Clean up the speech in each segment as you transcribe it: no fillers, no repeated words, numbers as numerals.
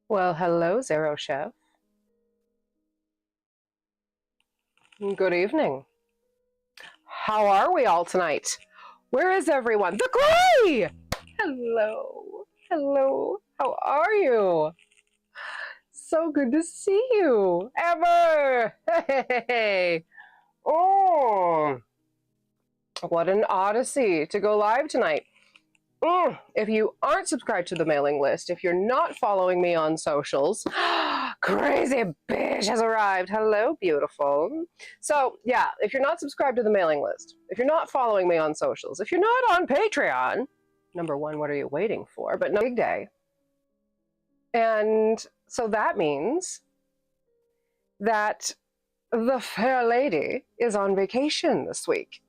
Well, hello, Zero Chef. Good evening. How are we all tonight? Where is everyone? The Gray! Hello. Hello. How are you? So good to see you. Ever. Hey. Oh, what an odyssey to go live tonight. If you aren't subscribed to the mailing list, if you're not following me on socials, crazy bitch has arrived. Hello, beautiful. So, yeah, if you're not subscribed to the mailing list, if you're not following me on socials, if you're not on Patreon, number one, what are you waiting for? But no big day. And so that means that the fair lady is on vacation this week.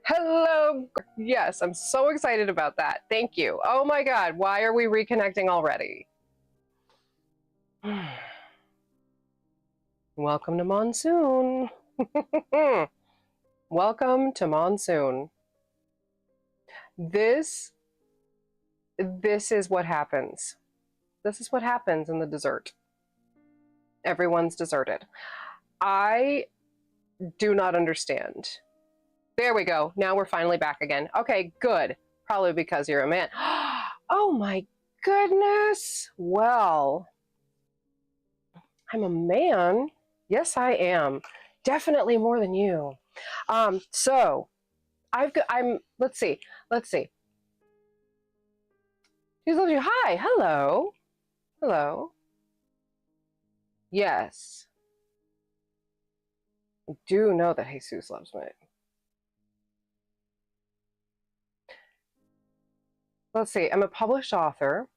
Hello. Yes, I'm so excited about that. Thank you. Oh my God, why are we reconnecting already? Welcome to Monsoon. Welcome to Monsoon. This is what happens. This is what happens in the desert. Everyone's deserted. I do not understand. There we go. Now we're finally back again. Okay, good. Probably because you're a man. Oh my goodness. Well, I'm a man. Yes, I am. Definitely more than you. So let's see. She's loves you. Hi, hello. Hello. Yes. I do know that Jesus loves me. Let's see. I'm a published author.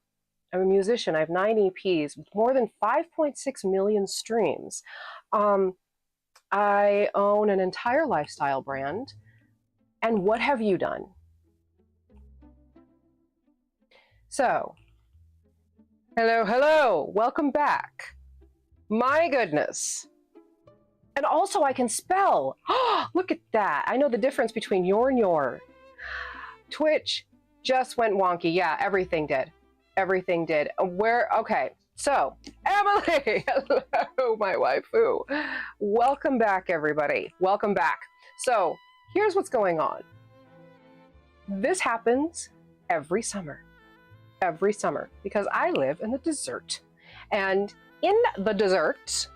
I'm a musician. I have 9 EPs with more than 5.6 million streams. I own an entire lifestyle brand. And what have you done? So, hello. Welcome back. My goodness. And also I can spell. Look at that. I know the difference between your and your. Twitch just went wonky. Yeah, everything did. Everything did. Okay. So, Emily, hello, my waifu. Welcome back, everybody. Welcome back. So, here's what's going on. This happens every summer. Every summer, because I live in the desert. And in the desert,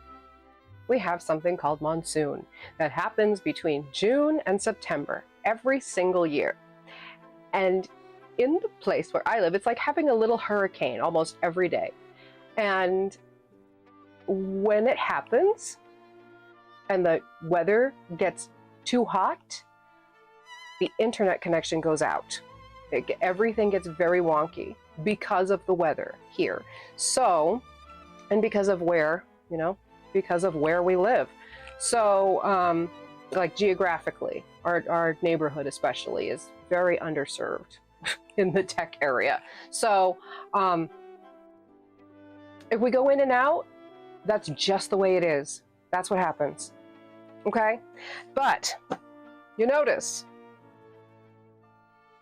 we have something called monsoon that happens between June and September every single year. And in the place where I live, it's like having a little hurricane almost every day. And when it happens and the weather gets too hot, the internet connection goes out. Everything gets very wonky because of the weather here. So, and because of where, because of where we live. So, like geographically, our neighborhood especially is very underserved in the tech area. So, if we go in and out, that's just the way it is. That's what happens. Okay? But you notice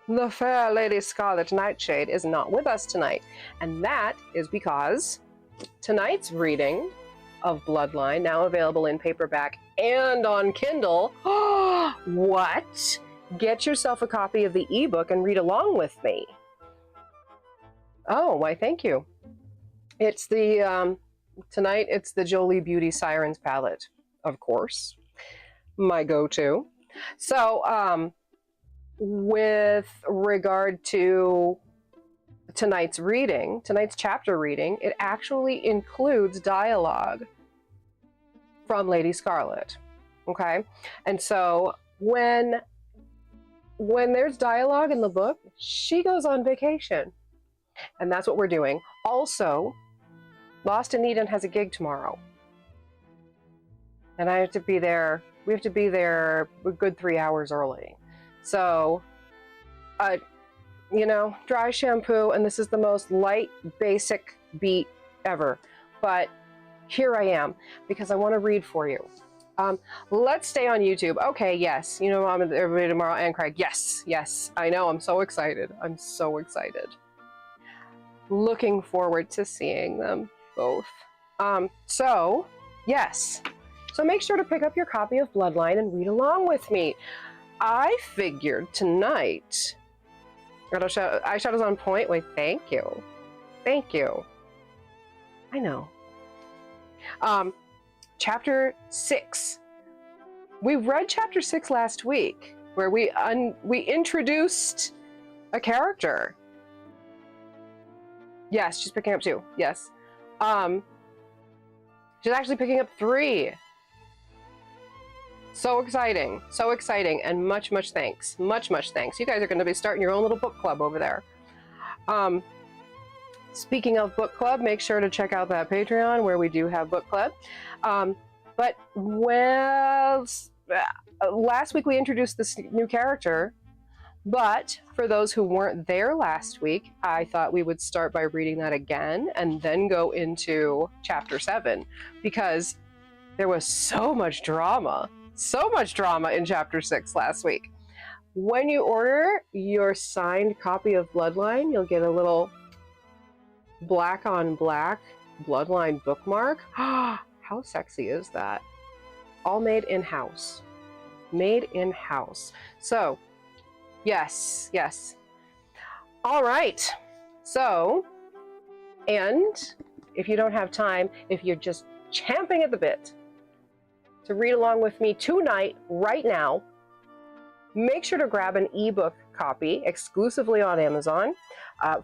the fair Lady Scarlet Nightshade is not with us tonight. And that is because tonight's reading of Bloodline, now available in paperback and on Kindle. What? Get yourself a copy of the ebook and read along with me. Oh, why, thank you. It's the, tonight it's the Jolie Beauty Sirens palette, of course. My go-to. So, with regard to tonight's chapter reading, it actually includes dialogue from Lady Scarlet. Okay? And so when there's dialogue in the book, she goes on vacation. And that's what we're doing. Also, Lost in Eden has a gig tomorrow. And I have to be there. We have to be there a good 3 hours early. So, dry shampoo, and this is the most light, basic beat ever. But here I am, because I want to read for you. Let's stay on YouTube. Okay, yes. I'm with everybody tomorrow, and Craig. Yes. I know. I'm so excited. Looking forward to seeing them both. So, yes. So make sure to pick up your copy of Bloodline and read along with me. I figured tonight... Eyeshadow's on point. Wait, thank you. Thank you. I know. Chapter 6. We read chapter 6 last week, where we introduced a character. Yes, she's picking up 2. Yes. She's actually picking up 3. So exciting. So exciting. And much, much thanks. Much, much thanks. You guys are going to be starting your own little book club over there. Speaking of book club, make sure to check out that Patreon where we do have book club. But last week we introduced this new character, but for those who weren't there last week, I thought we would start by reading that again and then go into chapter 7, because there was so much drama in chapter 6 last week. When you order your signed copy of Bloodline, you'll get a little black on black Bloodline bookmark. How sexy is that? All made in-house. Made in-house. So, yes, yes. All right. So, and if you don't have time, if you're just champing at the bit to read along with me tonight, right now, make sure to grab an ebook copy exclusively on Amazon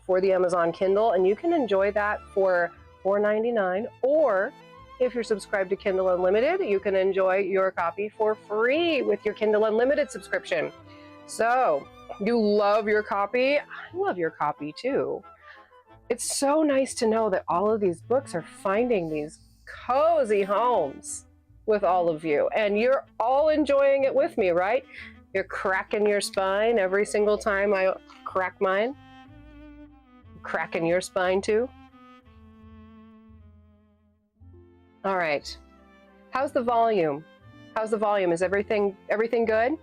for the Amazon Kindle, and you can enjoy that for $4.99, or if you're subscribed to Kindle Unlimited, you can enjoy your copy for free with your Kindle Unlimited subscription. So, you love your copy? I love your copy too. It's so nice to know that all of these books are finding these cozy homes with all of you, and you're all enjoying it with me, right? You're cracking your spine every single time I crack mine. Cracking your spine too. All right. How's the volume? How's the volume? Is everything good?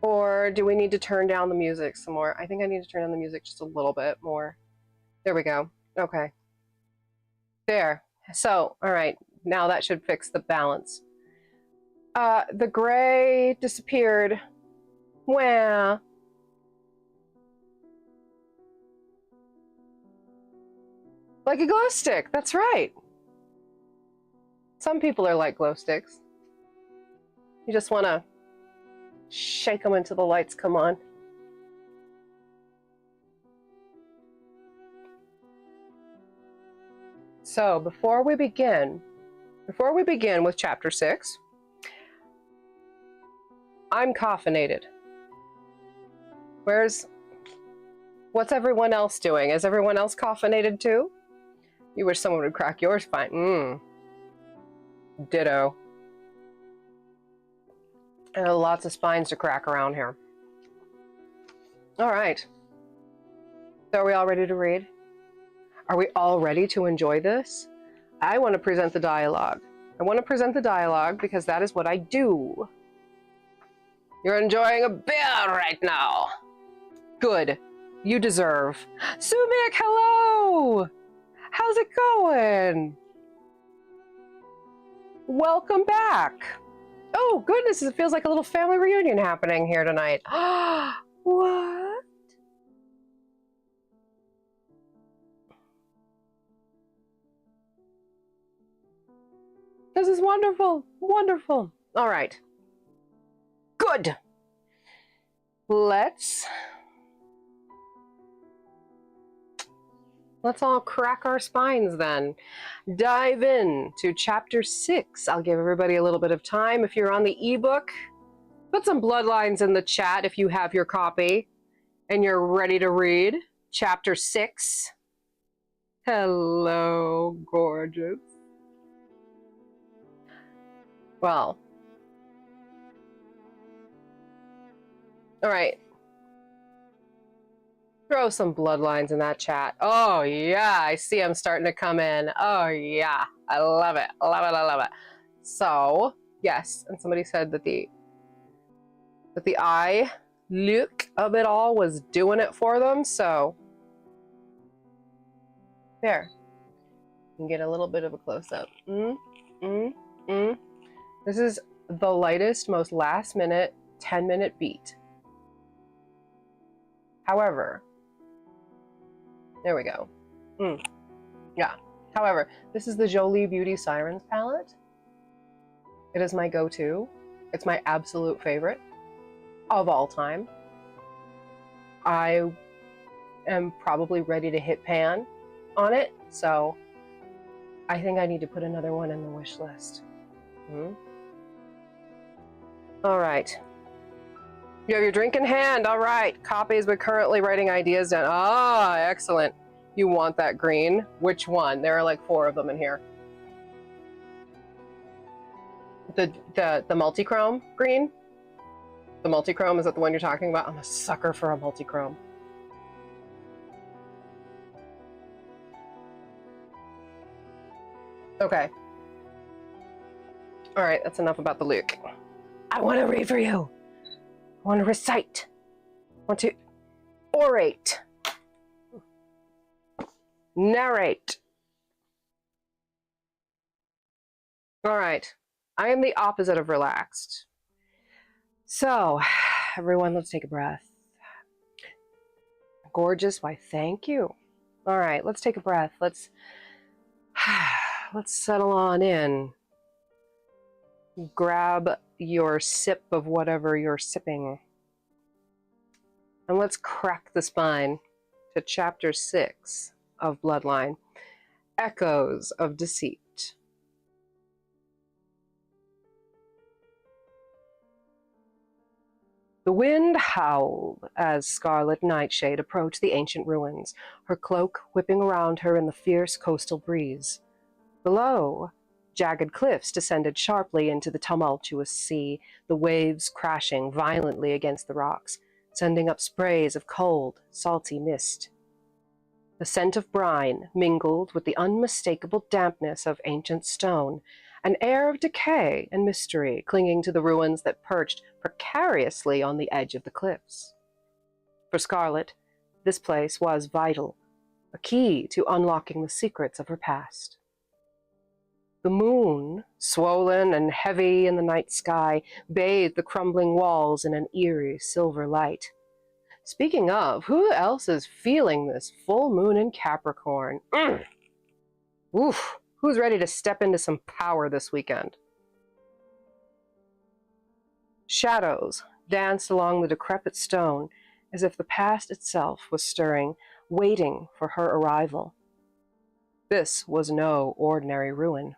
Or do we need to turn down the music some more? I think I need to turn down the music just a little bit more. There we go. Okay. There. So, all right. Now that should fix the balance. The gray disappeared. Wah. Like a glow stick. That's right. Some people are like glow sticks. You just want to shake them until the lights come on. So before we begin with chapter 6, I'm caffeinated. What's everyone else doing? Is everyone else caffeinated too? You wish someone would crack your spine. Ditto. There are lots of spines to crack around here. All right. So are we all ready to read? Are we all ready to enjoy this? I want to present the dialogue. I want to present the dialogue because that is what I do. You're enjoying a beer right now. Good. You deserve. Sumik, hello! How's it going? Welcome back. Oh, goodness, it feels like a little family reunion happening here tonight. What? This is wonderful. Wonderful. All right. Good. Let's all crack our spines then. Dive in to chapter 6. I'll give everybody a little bit of time. If you're on the ebook, put some bloodlines in the chat if you have your copy and you're ready to read chapter 6. Hello, gorgeous. Well, all right. Throw some bloodlines in that chat. Oh, yeah. I see them starting to come in. Oh, yeah. I love it. I love it. I love it. So, yes. And somebody said that the eye look of it all was doing it for them. So, There. You can get a little bit of a close-up. This is the lightest, most last-minute, 10-minute beat. However, there we go. Yeah. However, this is the Jolie Beauty Sirens palette. It is my go-to. It's my absolute favorite of all time. I am probably ready to hit pan on it, so I think I need to put another one in the wish list. All right. You have your drink in hand. All right. Copies, but currently writing ideas down. Ah, excellent. You want that green. Which one? There are like 4 of them in here. The multi-chrome green? The multi-chrome, is that the one you're talking about? I'm a sucker for a multi-chrome. Okay. All right, that's enough about the Luke. I want to read for you. I want to recite. I want to orate. Narrate. All right. I am the opposite of relaxed. So, everyone, let's take a breath. Gorgeous, why thank you. All right, let's take a breath. Let's settle on in. Grab your sip of whatever you're sipping. And let's crack the spine to chapter 6 of Bloodline, Echoes of Deceit. The wind howled as Scarlet Nightshade approached the ancient ruins, her cloak whipping around her in the fierce coastal breeze. Below, jagged cliffs descended sharply into the tumultuous sea, the waves crashing violently against the rocks, sending up sprays of cold, salty mist. The scent of brine mingled with the unmistakable dampness of ancient stone, an air of decay and mystery clinging to the ruins that perched precariously on the edge of the cliffs. For Scarlet, this place was vital, a key to unlocking the secrets of her past. The moon, swollen and heavy in the night sky, bathed the crumbling walls in an eerie silver light. Speaking of, who else is feeling this full moon in Capricorn? Oof, who's ready to step into some power this weekend? Shadows danced along the decrepit stone as if the past itself was stirring, waiting for her arrival. This was no ordinary ruin.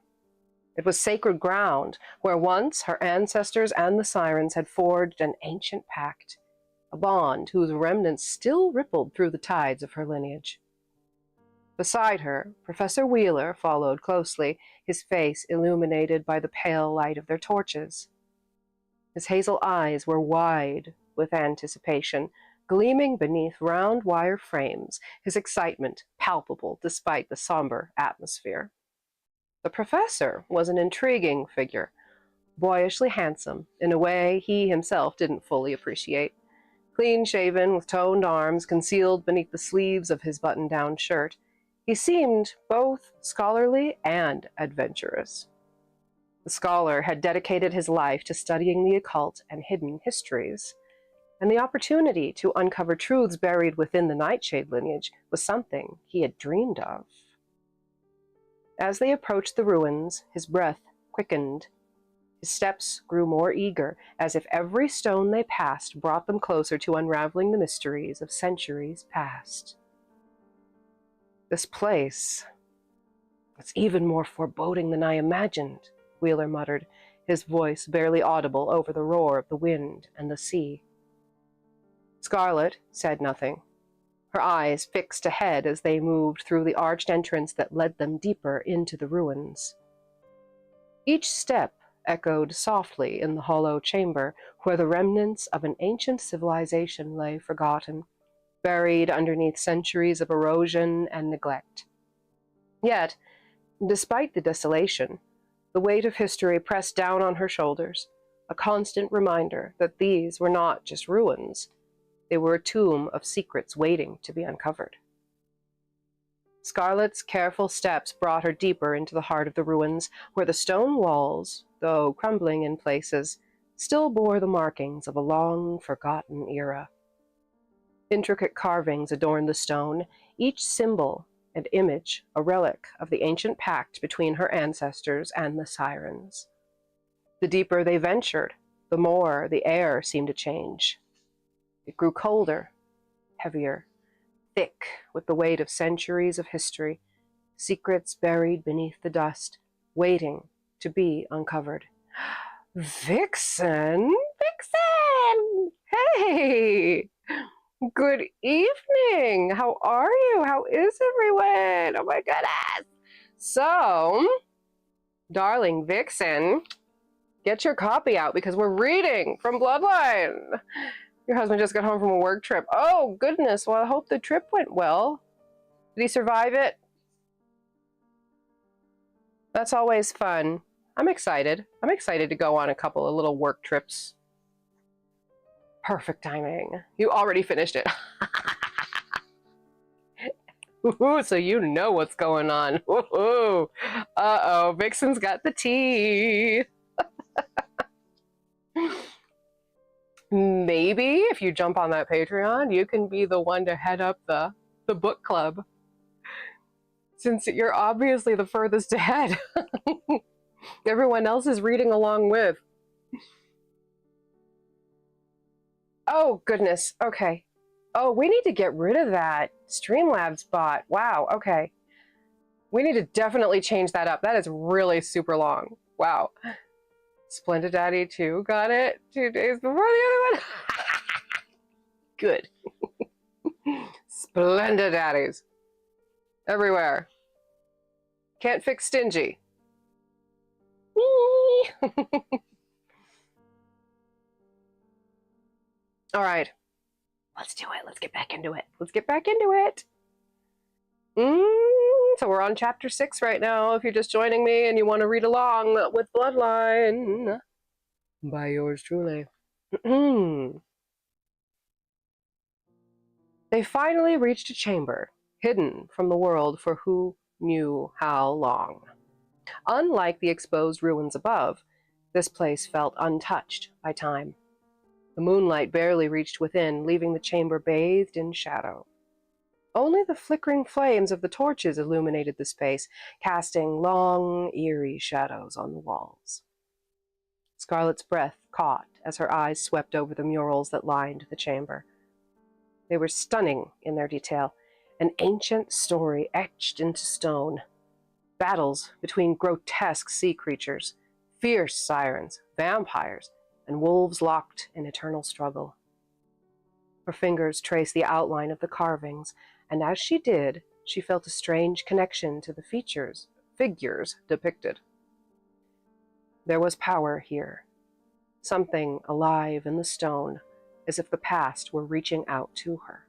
It was sacred ground where once her ancestors and the sirens had forged an ancient pact, a bond whose remnants still rippled through the tides of her lineage. Beside her, Professor Wheeler followed closely, his face illuminated by the pale light of their torches. His hazel eyes were wide with anticipation, gleaming beneath round wire frames, his excitement palpable despite the somber atmosphere. The professor was an intriguing figure, boyishly handsome in a way he himself didn't fully appreciate. Clean-shaven, with toned arms concealed beneath the sleeves of his button-down shirt, he seemed both scholarly and adventurous. The scholar had dedicated his life to studying the occult and hidden histories, and the opportunity to uncover truths buried within the Nightshade lineage was something he had dreamed of. As they approached the ruins, his breath quickened. His steps grew more eager, as if every stone they passed brought them closer to unraveling the mysteries of centuries past. This place, it's even more foreboding than I imagined, Wheeler muttered, his voice barely audible over the roar of the wind and the sea. Scarlet said nothing, her eyes fixed ahead as they moved through the arched entrance that led them deeper into the ruins. Each step echoed softly in the hollow chamber where the remnants of an ancient civilization lay forgotten, buried underneath centuries of erosion and neglect. Yet, despite the desolation, the weight of history pressed down on her shoulders, a constant reminder that these were not just ruins. They were a tomb of secrets waiting to be uncovered. Scarlet's careful steps brought her deeper into the heart of the ruins, where the stone walls, though crumbling in places, still bore the markings of a long-forgotten era. Intricate carvings adorned the stone, each symbol and image a relic of the ancient pact between her ancestors and the sirens. The deeper they ventured, the more the air seemed to change. It grew colder, heavier, thick with the weight of centuries of history, secrets buried beneath the dust, waiting to be uncovered. Vixen! Vixen! Hey! Good evening! How are you? How is everyone? Oh my goodness! So, darling Vixen, get your copy out because we're reading from Bloodline. Your husband just got home from a work trip. Oh, goodness. Well, I hope the trip went well. Did he survive it? That's always fun. I'm excited. I'm excited to go on a couple of little work trips. Perfect timing. You already finished it. Ooh, so you know what's going on. Ooh. Uh-oh, Vixen's got the tea. Maybe if you jump on that Patreon, you can be the one to head up the book club. Since you're obviously the furthest ahead. Everyone else is reading along with. Oh, goodness. Okay. Oh, we need to get rid of that Streamlabs bot. Wow, okay. We need to definitely change that up. That is really super long. Wow. Splendid Daddy 2 got it 2 days before the other one. Good. Splendid Daddies. Everywhere. Can't fix stingy. All right. Let's do it. Let's get back into it. Let's get back into it. So we're on chapter 6 right now. If you're just joining me and you want to read along with Bloodline by yours truly. They finally reached a chamber, hidden from the world for who knew how long. Unlike the exposed ruins above, this place felt untouched by time. The moonlight barely reached within, leaving the chamber bathed in shadow. Only the flickering flames of the torches illuminated the space, casting long, eerie shadows on the walls. Scarlet's breath caught as her eyes swept over the murals that lined the chamber. They were stunning in their detail, an ancient story etched into stone. Battles between grotesque sea creatures, fierce sirens, vampires, and wolves locked in eternal struggle. Her fingers traced the outline of the carvings, and as she did, she felt a strange connection to the figures depicted. There was power here, something alive in the stone, as if the past were reaching out to her.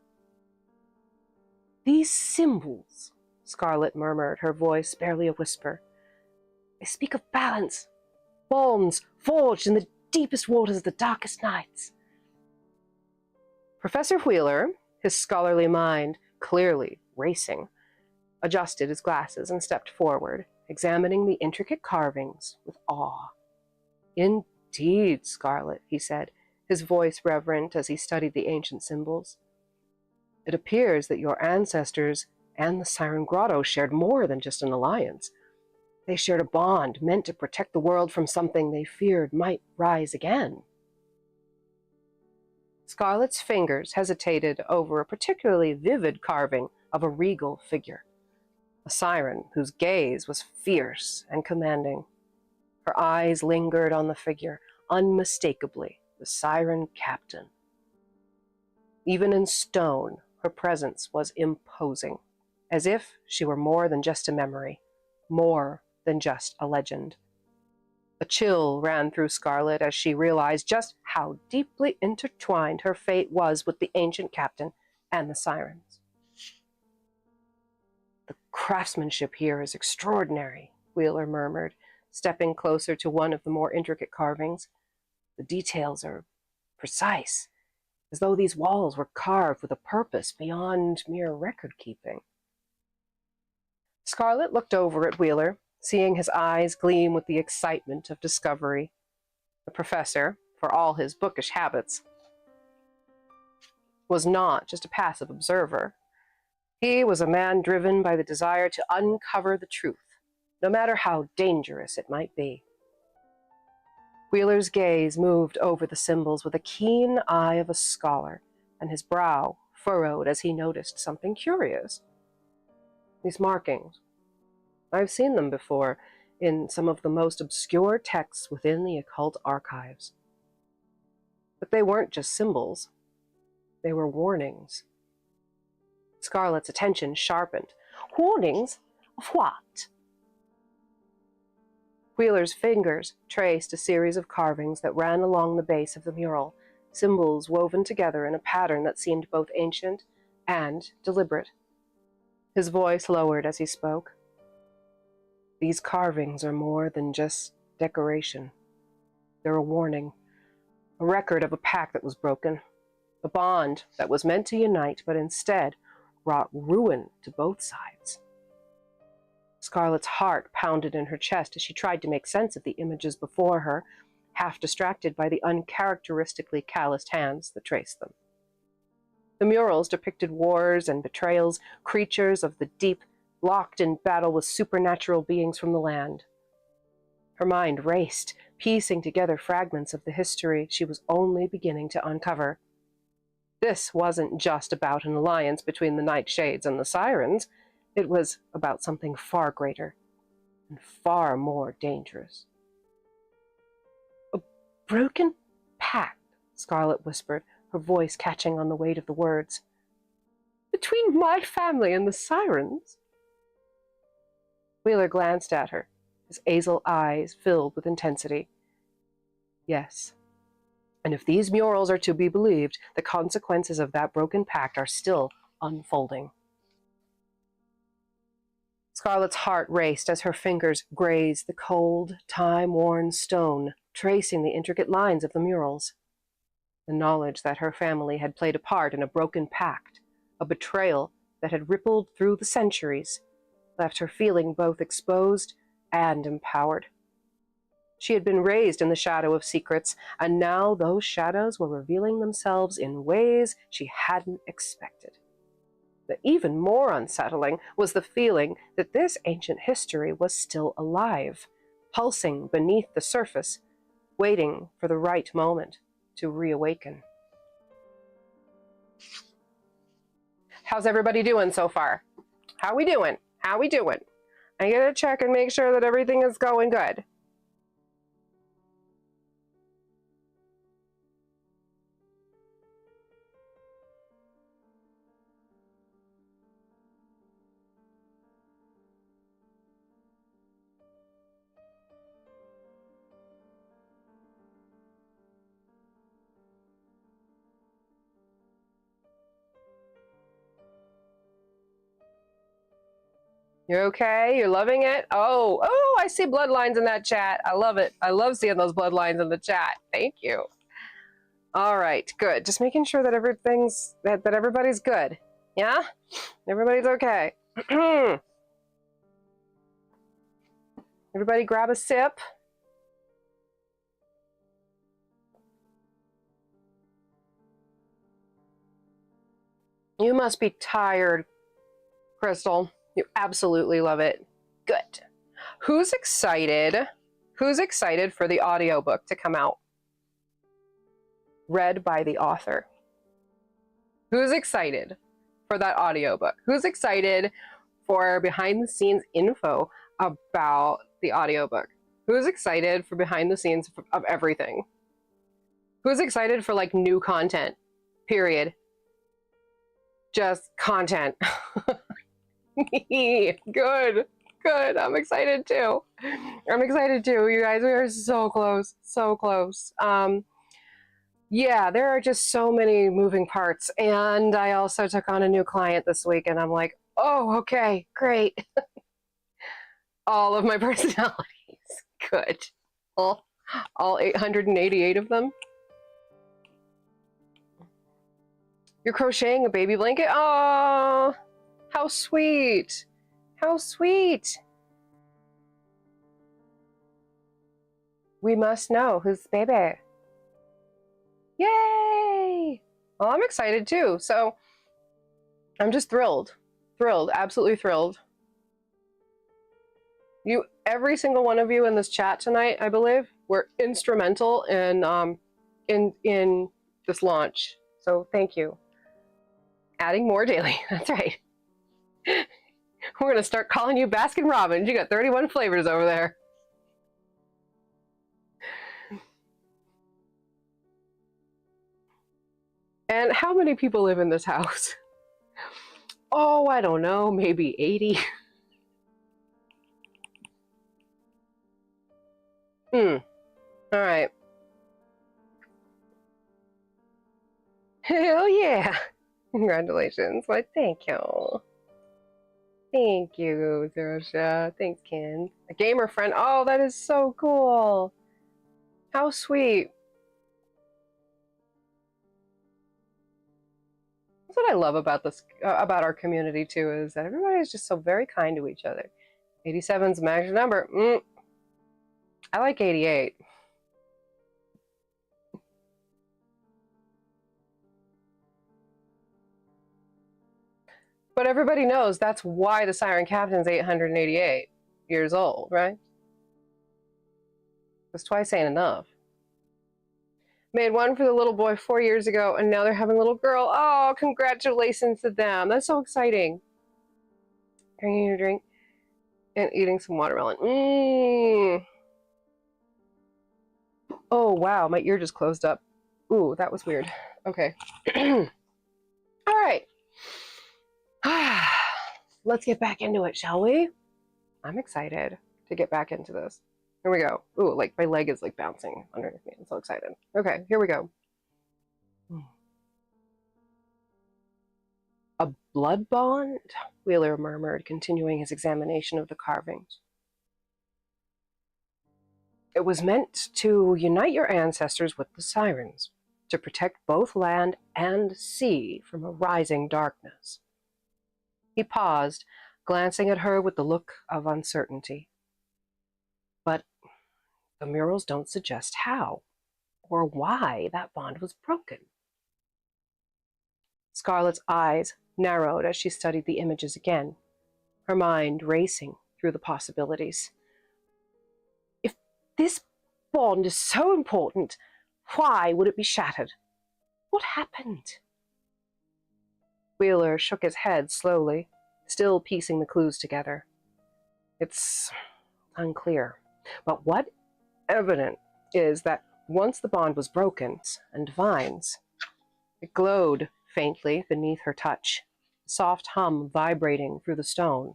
These symbols, Scarlet murmured, her voice barely a whisper. They speak of balance, bonds forged in the deepest waters of the darkest nights. Professor Wheeler, his scholarly mind clearly racing, adjusted his glasses and stepped forward, examining the intricate carvings with awe. Indeed, Scarlet, he said, his voice reverent as he studied the ancient symbols. It appears that your ancestors and the Siren Grotto shared more than just an alliance. They shared a bond meant to protect the world from something they feared might rise again. Scarlet's fingers hesitated over a particularly vivid carving of a regal figure, a siren whose gaze was fierce and commanding. Her eyes lingered on the figure, unmistakably the siren captain. Even in stone, her presence was imposing, as if she were more than just a memory, more than just a legend. A chill ran through Scarlet as she realized just how deeply intertwined her fate was with the ancient captain and the sirens. The craftsmanship here is extraordinary, Wheeler murmured, stepping closer to one of the more intricate carvings. The details are precise, as though these walls were carved with a purpose beyond mere record-keeping. Scarlet looked over at Wheeler, seeing his eyes gleam with the excitement of discovery. The professor, for all his bookish habits, was not just a passive observer. He was a man driven by the desire to uncover the truth, no matter how dangerous it might be. Wheeler's gaze moved over the symbols with the keen eye of a scholar, and his brow furrowed as he noticed something curious. These markings, I've seen them before in some of the most obscure texts within the occult archives. But they weren't just symbols. They were warnings. Scarlet's attention sharpened. Warnings? Of what? Wheeler's fingers traced a series of carvings that ran along the base of the mural, symbols woven together in a pattern that seemed both ancient and deliberate. His voice lowered as he spoke. These carvings are more than just decoration. They're a warning, a record of a pact that was broken, a bond that was meant to unite but instead brought ruin to both sides. Scarlet's heart pounded in her chest as she tried to make sense of the images before her, half distracted by the uncharacteristically calloused hands that traced them. The murals depicted wars and betrayals, creatures of the deep, locked in battle with supernatural beings from the land. Her mind raced, piecing together fragments of the history she was only beginning to uncover. This wasn't just about an alliance between the Nightshades and the Sirens. It was about something far greater and far more dangerous. A broken pact, Scarlet whispered, her voice catching on the weight of the words. Between my family and the Sirens? Wheeler glanced at her, his hazel eyes filled with intensity. Yes. And if these murals are to be believed, the consequences of that broken pact are still unfolding. Scarlet's heart raced as her fingers grazed the cold, time-worn stone, tracing the intricate lines of the murals. The knowledge that her family had played a part in a broken pact, a betrayal that had rippled through the centuries, left her feeling both exposed and empowered. She had been raised in the shadow of secrets, and now those shadows were revealing themselves in ways she hadn't expected. But even more unsettling was the feeling that this ancient history was still alive, pulsing beneath the surface, waiting for the right moment to reawaken. How's everybody doing so far? How we doing? How we doing? I gotta check and make sure that everything is going good. You're okay? You're loving it? Oh, I see bloodlines in that chat. I love it. I love seeing those bloodlines in the chat. Thank you. All right, good. Just making sure that that everybody's good. Yeah? Everybody's okay. Everybody grab a sip. You must be tired, Crystal. You absolutely love it. Good. Who's excited? Who's excited for the audiobook to come out? Read by the author. Who's excited for that audiobook? Who's excited for behind the scenes info about the audiobook? Who's excited for behind the scenes of everything? Who's excited for like new content? Period. Just content. Good. I'm excited too. You guys, we are so close. Yeah, there are just so many moving parts. And I also took on a new client this week and I'm like, oh, okay, great. All of my personalities. Good. All 888 of them. You're crocheting a baby blanket? Oh, how sweet. How sweet. We must know who's the baby. Yay! Well, I'm excited too. So I'm just thrilled. Thrilled, absolutely thrilled. Every single one of you in this chat tonight, I believe, were instrumental in this launch. So thank you. Adding more daily. That's right. We're gonna start calling you Baskin Robbins. You got 31 flavors over there. And how many people live in this house? Oh, I don't know, maybe 80. All right. Hell yeah. Congratulations. Why, thank you. Thank you, Zerosha. Thanks, Ken. A gamer friend. Oh, that is so cool. How sweet. That's what I love about this, about our community too, is that everybody is just so very kind to each other. 87's the magic number. I like 88. But everybody knows that's why the Siren Captain's 888 years old, right? Because twice ain't enough. Made one for the little boy 4 years ago, and now they're having a little girl. Oh, congratulations to them. That's so exciting. Drinking your drink and eating some watermelon. Oh, wow. My ear just closed up. Ooh, that was weird. Okay. All right. Let's get back into it, shall we? I'm excited to get back into this. Here we go. Ooh, like my leg is like bouncing underneath me. I'm so excited. Okay, here we go. A blood bond? Wheeler murmured, continuing his examination of the carvings. It was meant to unite your ancestors with the sirens, to protect both land and sea from a rising darkness. He paused, glancing at her with the look of uncertainty. But the murals don't suggest how or why that bond was broken. Scarlett's eyes narrowed as she studied the images again, her mind racing through the possibilities. If this bond is so important, why would it be shattered? What happened? Wheeler shook his head slowly, still piecing the clues together. It's unclear, but what evident is that once the bond was broken, and vines, it glowed faintly beneath her touch, a soft hum vibrating through the stone.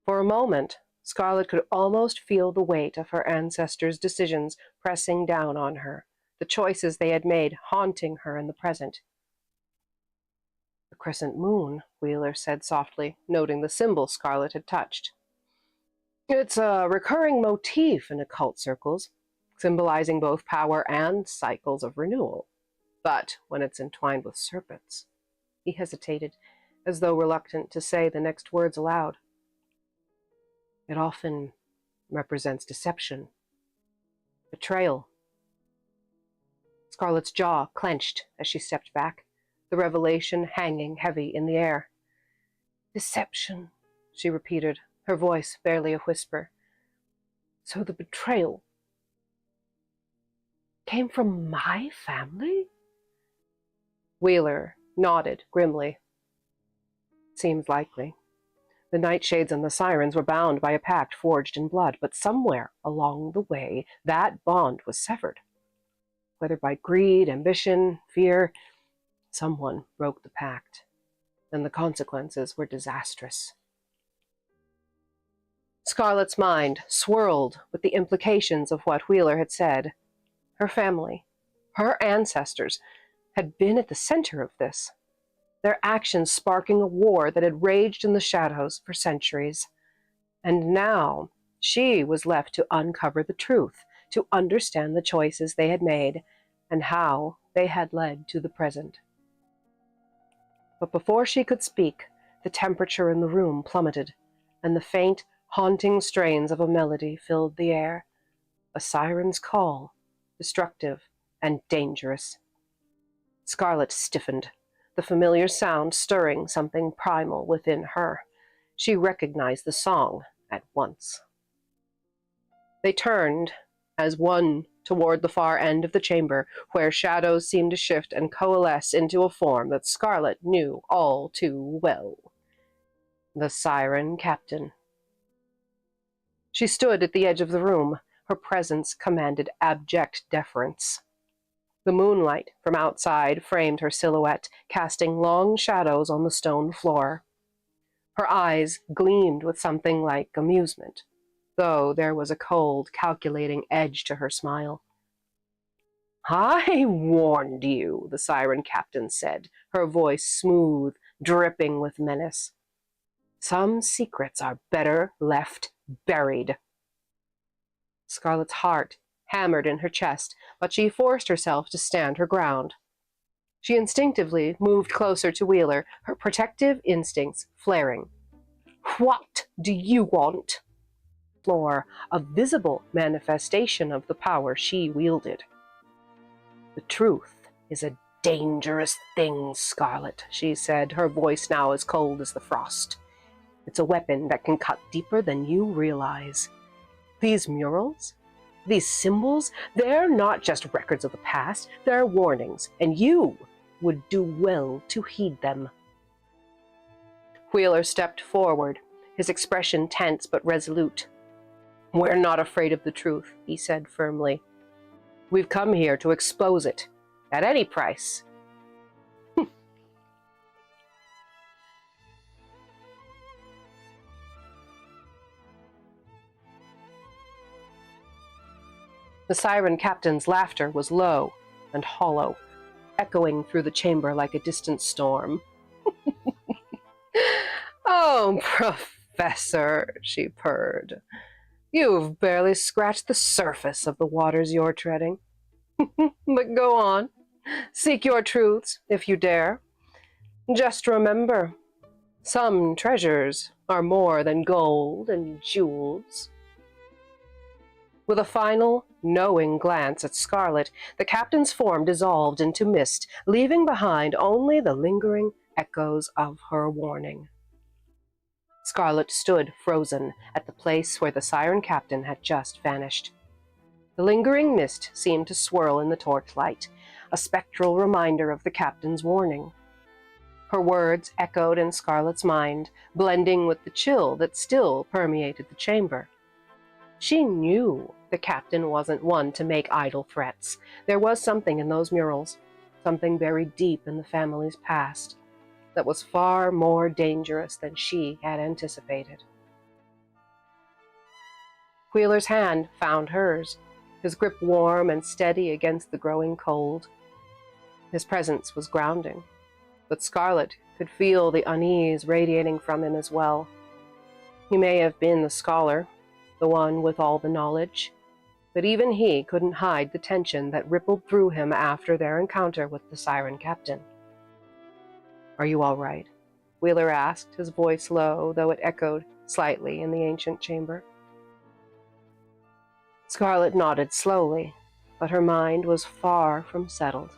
For a moment, Scarlett could almost feel the weight of her ancestors' decisions pressing down on her, the choices they had made haunting her in the present. The crescent moon, Wheeler said softly, noting the symbol Scarlett had touched. It's a recurring motif in occult circles, symbolizing both power and cycles of renewal. But when it's entwined with serpents, he hesitated, as though reluctant to say the next words aloud. It often represents deception, betrayal. Scarlett's jaw clenched as she stepped back, the revelation hanging heavy in the air. Deception, she repeated, her voice barely a whisper. So the betrayal came from my family? Wheeler nodded grimly. Seems likely. The nightshades and the sirens were bound by a pact forged in blood, but somewhere along the way that bond was severed. Whether by greed, ambition, fear, someone broke the pact, and the consequences were disastrous. Scarlett's mind swirled with the implications of what Wheeler had said. Her family, her ancestors, had been at the center of this, their actions sparking a war that had raged in the shadows for centuries. And now she was left to uncover the truth, to understand the choices they had made and how they had led to the present. But before she could speak, The temperature in the room plummeted, and the faint, haunting strains of a melody filled the air. A siren's call, destructive and dangerous. Scarlet stiffened, the familiar sound stirring something primal within her. She recognized the song at once. They turned as one toward the far end of the chamber, where shadows seemed to shift and coalesce into a form that Scarlet knew all too well. The Siren Captain. She stood at the edge of the room. Her presence commanded abject deference. The moonlight from outside framed her silhouette, casting long shadows on the stone floor. Her eyes gleamed with something like amusement, though there was a cold, calculating edge to her smile. "I warned you," the Siren Captain said, her voice smooth, dripping with menace. "Some secrets are better left buried." Scarlet's heart hammered in her chest, but she forced herself to stand her ground. She instinctively moved closer to Wheeler, her protective instincts flaring. "What do you want?" Floor, a visible manifestation of the power she wielded. "The truth is a dangerous thing, Scarlet," she said, her voice now as cold as the frost. "It's a weapon that can cut deeper than you realize. These murals, these symbols, they're not just records of the past, they're warnings, and you would do well to heed them." Wheeler stepped forward, his expression tense but resolute. "We're not afraid of the truth," he said firmly. "We've come here to expose it, at any price." The Siren Captain's laughter was low and hollow, echoing through the chamber like a distant storm. "Oh, Professor," she purred, "you've barely scratched the surface of the waters you're treading. But go on, seek your truths if you dare. Just remember, some treasures are more than gold and jewels." With a final, knowing glance at Scarlet, the captain's form dissolved into mist, leaving behind only the lingering echoes of her warning. Scarlet stood frozen at the place where the Siren Captain had just vanished. The lingering mist seemed to swirl in the torchlight, a spectral reminder of the captain's warning. Her words echoed in Scarlet's mind, blending with the chill that still permeated the chamber. She knew the captain wasn't one to make idle threats. There was something in those murals, something buried deep in the family's past, that was far more dangerous than she had anticipated. Wheeler's hand found hers, his grip warm and steady against the growing cold. His presence was grounding, but Scarlet could feel the unease radiating from him as well. He may have been the scholar, the one with all the knowledge, but even he couldn't hide the tension that rippled through him after their encounter with the Siren Captain. "Are you all right?" Wheeler asked, his voice low, though it echoed slightly in the ancient chamber. Scarlet nodded slowly, but her mind was far from settled.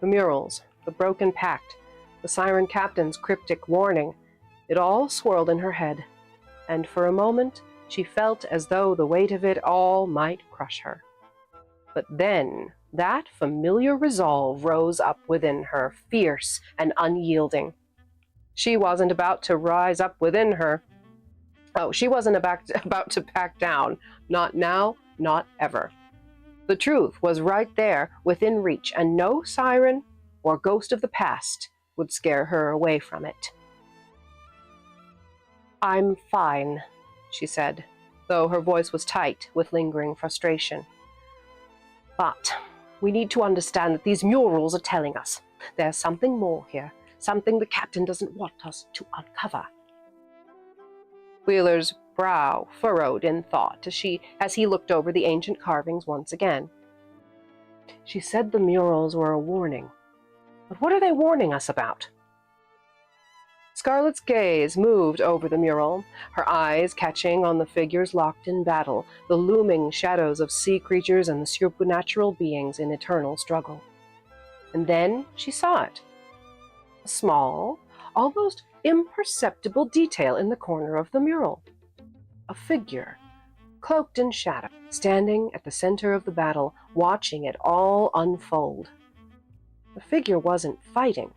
The murals, the broken pact, the Siren Captain's cryptic warning, it all swirled in her head, and for a moment she felt as though the weight of it all might crush her. But then that familiar resolve rose up within her, fierce and unyielding. She wasn't about to rise up within her. She wasn't about to back down. Not now, not ever. The truth was right there, within reach, and no siren or ghost of the past would scare her away from it. "I'm fine," she said, though her voice was tight with lingering frustration. "But we need to understand that these murals are telling us there's something more here, something the captain doesn't want us to uncover." Wheeler's brow furrowed in thought as he looked over the ancient carvings once again. "She said the murals were a warning. But what are they warning us about?" Scarlet's gaze moved over the mural, her eyes catching on the figures locked in battle, the looming shadows of sea creatures and the supernatural beings in eternal struggle. And then she saw it. A small, almost imperceptible detail in the corner of the mural. A figure, cloaked in shadow, standing at the center of the battle, watching it all unfold. The figure wasn't fighting,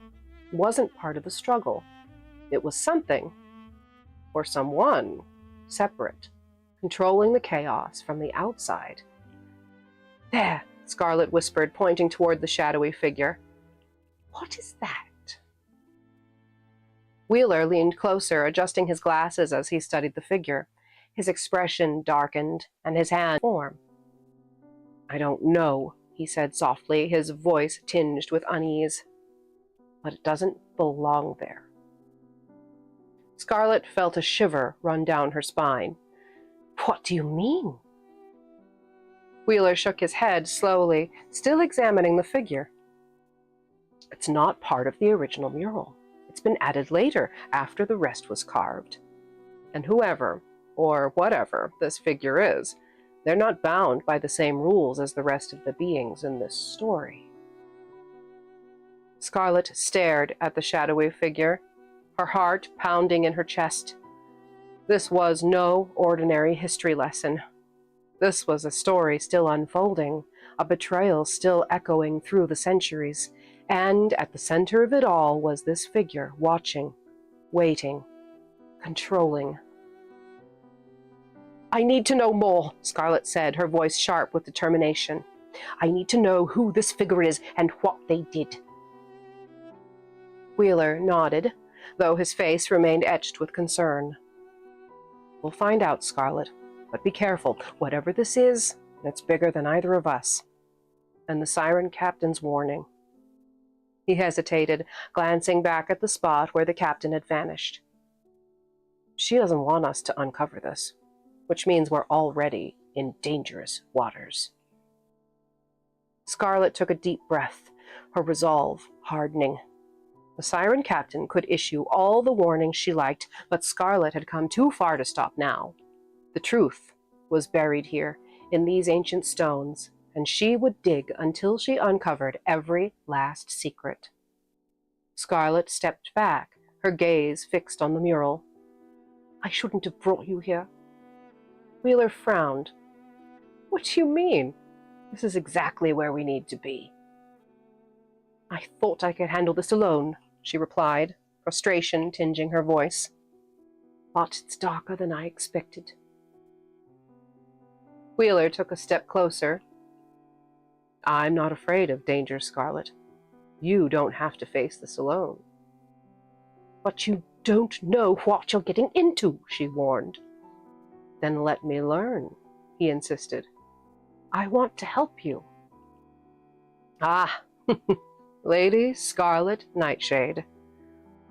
wasn't part of the struggle. It was something, or someone, separate, controlling the chaos from the outside. There, Scarlet whispered, pointing toward the shadowy figure. What is that? Wheeler leaned closer, adjusting his glasses as he studied the figure. His expression darkened, and his hand formed. I don't know, he said softly, his voice tinged with unease. But it doesn't belong there. Scarlet felt a shiver run down her spine. What do you mean? Wheeler shook his head slowly, still examining the figure. It's not part of the original mural. It's been added later, after the rest was carved. And whoever, or whatever, this figure is, they're not bound by the same rules as the rest of the beings in this story. Scarlet stared at the shadowy figure, her heart pounding in her chest. This was no ordinary history lesson. This was a story still unfolding, a betrayal still echoing through the centuries, and at the center of it all was this figure, watching, waiting, controlling. I need to know more, Scarlet said, her voice sharp with determination. I need to know who this figure is and what they did. Wheeler nodded, though his face remained etched with concern. We'll find out, Scarlet, but be careful. Whatever this is, it's bigger than either of us. And the Siren Captain's warning. He hesitated, glancing back at the spot where the captain had vanished. She doesn't want us to uncover this, which means we're already in dangerous waters. Scarlet took a deep breath, her resolve hardening. The Siren Captain could issue all the warnings she liked, but Scarlet had come too far to stop now. The truth was buried here, in these ancient stones, and she would dig until she uncovered every last secret. Scarlet stepped back, her gaze fixed on the mural. I shouldn't have brought you here. Wheeler frowned. What do you mean? This is exactly where we need to be. I thought I could handle this alone, she replied, frustration tinging her voice. But it's darker than I expected. Wheeler took a step closer. I'm not afraid of danger, Scarlet. You don't have to face this alone. But you don't know what you're getting into, she warned. Then let me learn, he insisted. I want to help you. Ah, Lady Scarlet Nightshade.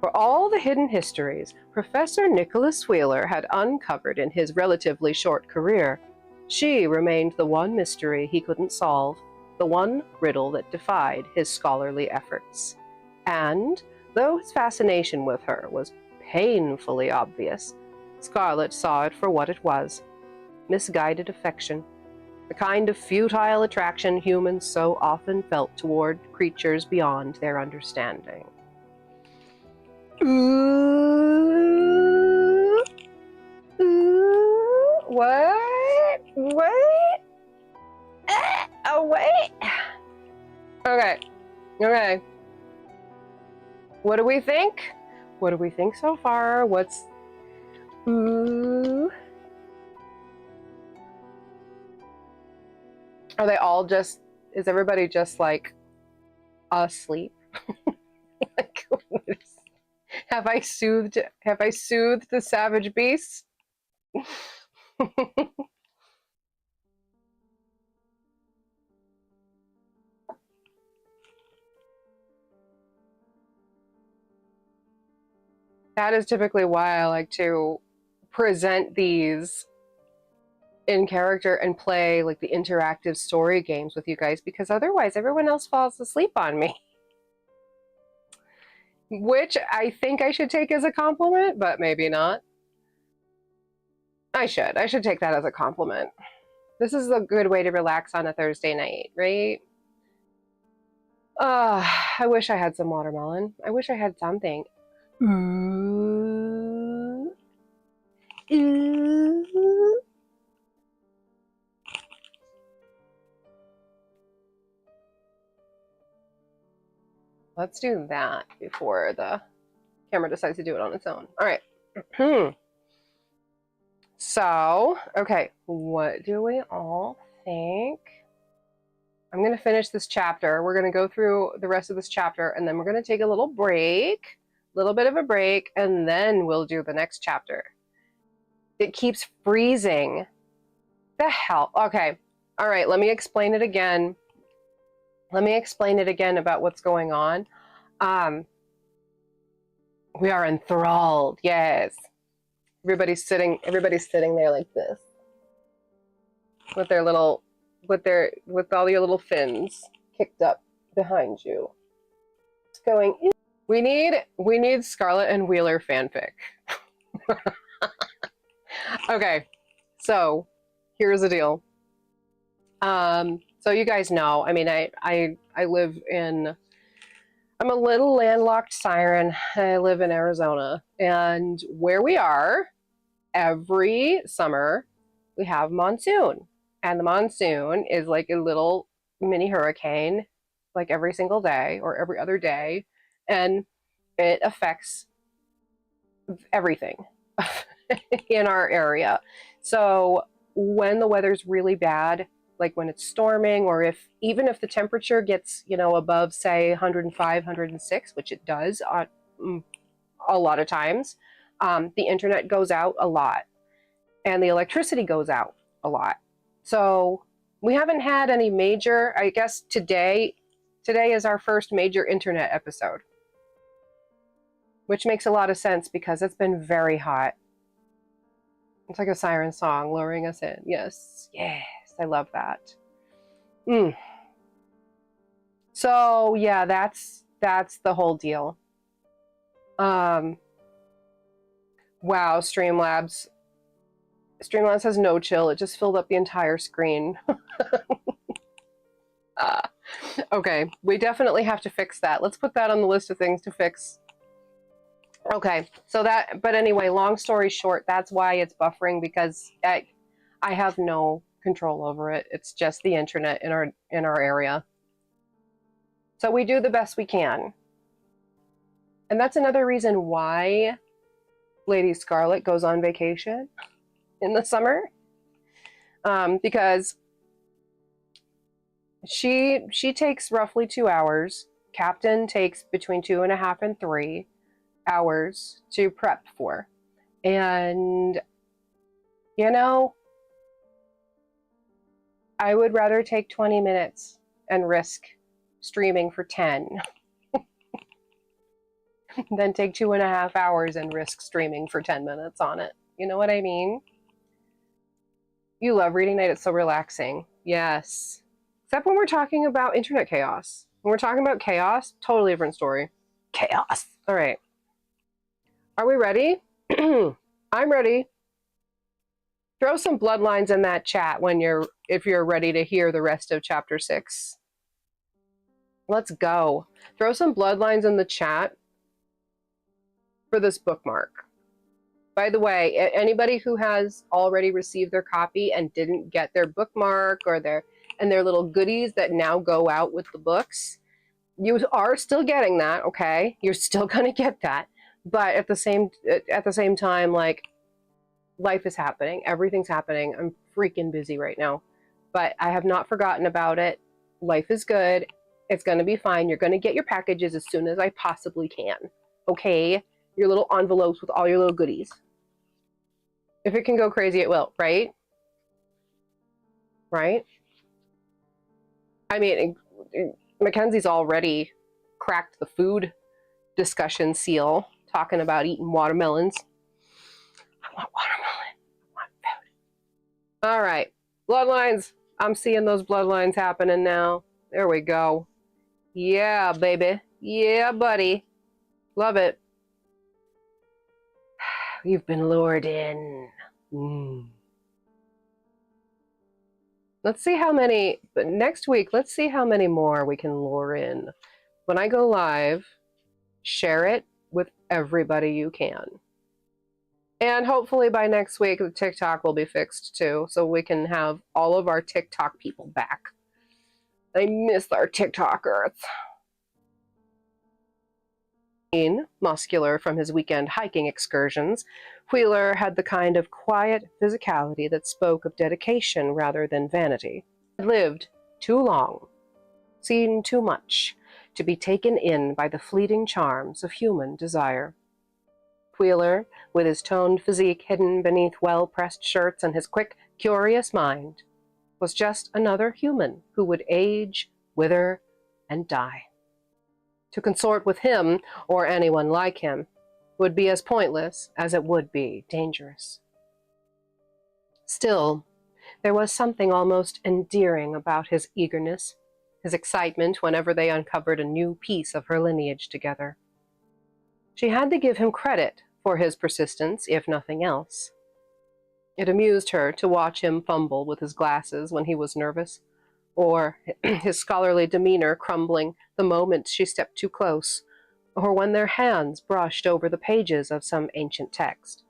For all the hidden histories Professor Nicholas Wheeler had uncovered in his relatively short career, she remained the one mystery he couldn't solve, the one riddle that defied his scholarly efforts. And, though his fascination with her was painfully obvious, Scarlet saw it for what it was, misguided affection, the kind of futile attraction humans so often felt toward creatures beyond their understanding. Ooh. Ooh. What? What? Oh, wait. Okay. Okay. What do we think? What do we think so far? What's... Ooh. Are they all just... Is everybody just, like, asleep? Like, have I soothed the savage beast? That is typically why I like to present these in character and play like the interactive story games with you guys, because otherwise everyone else falls asleep on me. which I think I should take as a compliment, but maybe not. I should take that as a compliment. This is a good way to relax on a Thursday night, right? I wish I had some watermelon. I wish I had something. Ooh. Ooh. Let's do that before the camera decides to do it on its own. All right. So, okay, what do we all think? I'm going to finish this chapter. We're going to go through the rest of this chapter, and then we're going to take a little break, a little bit of a break, and then we'll do the next chapter. It keeps freezing. The hell? Okay. All right, let me explain it again. Let me explain it again about what's going on. We are enthralled. Yes. Everybody's sitting there like this. With their little with all your little fins kicked up behind you. It's going, we need Scarlett and Wheeler fanfic. Okay. So, here's the deal. So you guys know, I mean, I live in, I'm a little landlocked siren. I live in Arizona, and where we are, every summer we have monsoon, and the monsoon is like a little mini hurricane, like every single day or every other day, and it affects everything in our area. So when the weather's really bad, like when it's storming, or even if the temperature gets, above, say, 105, 106, which it does a lot of times, the internet goes out a lot and the electricity goes out a lot. So we haven't had any major, I guess today is our first major internet episode, which makes a lot of sense because it's been very hot. It's like a siren song luring us in. Yes, yes, I love that. So yeah, that's the whole deal. Wow, Streamlabs has no chill. It just filled up the entire screen. Okay, we definitely have to fix that. Let's put that on the list of things to fix. Okay, so but anyway, long story short, that's why it's buffering, because I have no control over it. It's just the internet in our area. So we do the best we can. And that's another reason why Lady Scarlett goes on vacation in the summer. Because she takes roughly 2 hours. Captain takes between 2.5 and 3 hours to prep for. And, I would rather take 20 minutes and risk streaming for 10 than take 2.5 hours and risk streaming for 10 minutes on it. You know what I mean? You love reading night. It's so relaxing. Yes. Except when we're talking about internet chaos. When we're talking about chaos, totally different story. Chaos. All right. Are we ready? I'm ready. Throw some bloodlines in that chat if you're ready to hear the rest of chapter 6. Let's go. Throw some bloodlines in the chat for this bookmark. By the way, anybody who has already received their copy and didn't get their bookmark or their little goodies that now go out with the books, you are still getting that, okay? You're still going to get that. But at the same time, like, life is happening. Everything's happening. I'm freaking busy right now. But I have not forgotten about it. Life is good. It's going to be fine. You're going to get your packages as soon as I possibly can. Okay? Your little envelopes with all your little goodies. If it can go crazy, it will, right? Right? I mean, Mackenzie's already cracked the food discussion seal, talking about eating watermelons. I want watermelon. I want food. All right. Bloodlines. I'm seeing those bloodlines happening now. There we go. Yeah, baby. Yeah, buddy. Love it. You've been lured in. Mm. Let's see how many, but next week, let's see how many more we can lure in. When I go live, share it with everybody you can. And hopefully by next week, the TikTok will be fixed too, so we can have all of our TikTok people back. I miss our TikTokers. Muscular from his weekend hiking excursions, Wheeler had the kind of quiet physicality that spoke of dedication rather than vanity. He had lived too long, seen too much, to be taken in by the fleeting charms of human desire. Wheeler, with his toned physique hidden beneath well-pressed shirts and his quick, curious mind, was just another human who would age, wither, and die. To consort with him, or anyone like him, would be as pointless as it would be dangerous. Still, there was something almost endearing about his eagerness, his excitement whenever they uncovered a new piece of her lineage together. She had to give him credit for his persistence, if nothing else. It amused her to watch him fumble with his glasses when he was nervous, or his scholarly demeanor crumbling the moment she stepped too close, or when their hands brushed over the pages of some ancient text.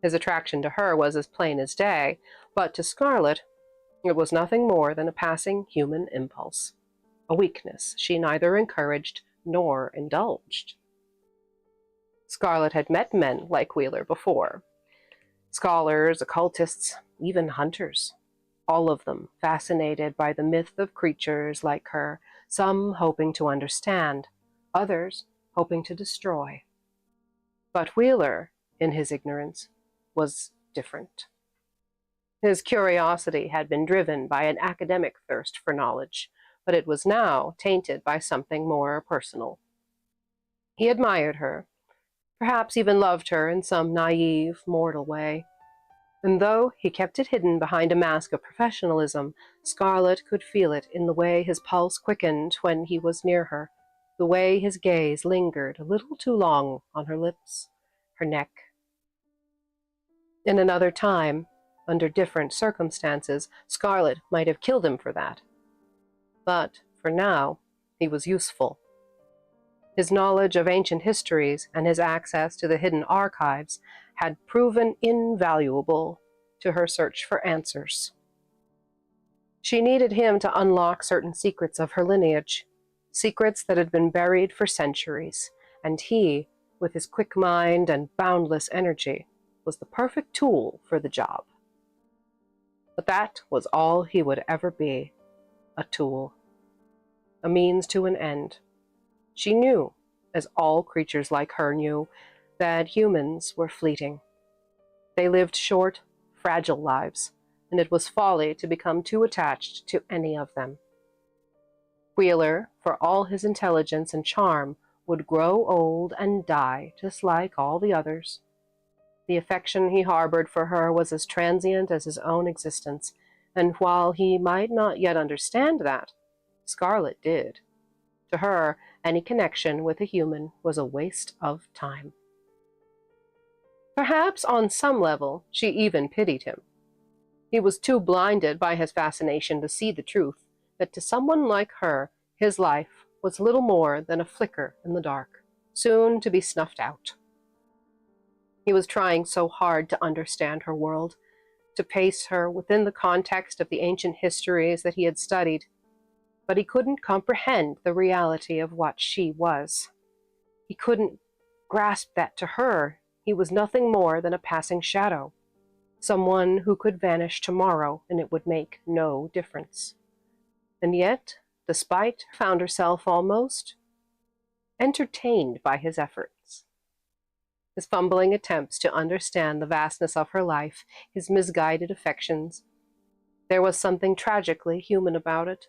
His attraction to her was as plain as day, but to Scarlett it was nothing more than a passing human impulse, a weakness she neither encouraged nor indulged. Scarlett had met men like Wheeler before, scholars, occultists, even hunters, all of them fascinated by the myth of creatures like her, some hoping to understand, others hoping to destroy. But Wheeler, in his ignorance, was different. His curiosity had been driven by an academic thirst for knowledge, but it was now tainted by something more personal. He admired her, perhaps even loved her in some naive, mortal way. And though he kept it hidden behind a mask of professionalism, Scarlett could feel it in the way his pulse quickened when he was near her, the way his gaze lingered a little too long on her lips, her neck. In another time, under different circumstances, Scarlett might have killed him for that. But for now, he was useful. His knowledge of ancient histories and his access to the hidden archives had proven invaluable to her search for answers. She needed him to unlock certain secrets of her lineage, secrets that had been buried for centuries, and he, with his quick mind and boundless energy, was the perfect tool for the job. But that was all he would ever be, a tool, a means to an end. She knew, as all creatures like her knew, that humans were fleeting. They lived short, fragile lives, and it was folly to become too attached to any of them. Wheeler, for all his intelligence and charm, would grow old and die just like all the others. The affection he harbored for her was as transient as his own existence, and while he might not yet understand that, Scarlett did. To her, any connection with a human was a waste of time. Perhaps on some level she even pitied him. He was too blinded by his fascination to see the truth, that to someone like her, his life was little more than a flicker in the dark, soon to be snuffed out. He was trying so hard to understand her world, to pace her within the context of the ancient histories that he had studied, but he couldn't comprehend the reality of what she was. He couldn't grasp that to her he was nothing more than a passing shadow, someone who could vanish tomorrow and it would make no difference. And yet, despite, found herself almost entertained by his efforts. His fumbling attempts to understand the vastness of her life, his misguided affections. There was something tragically human about it.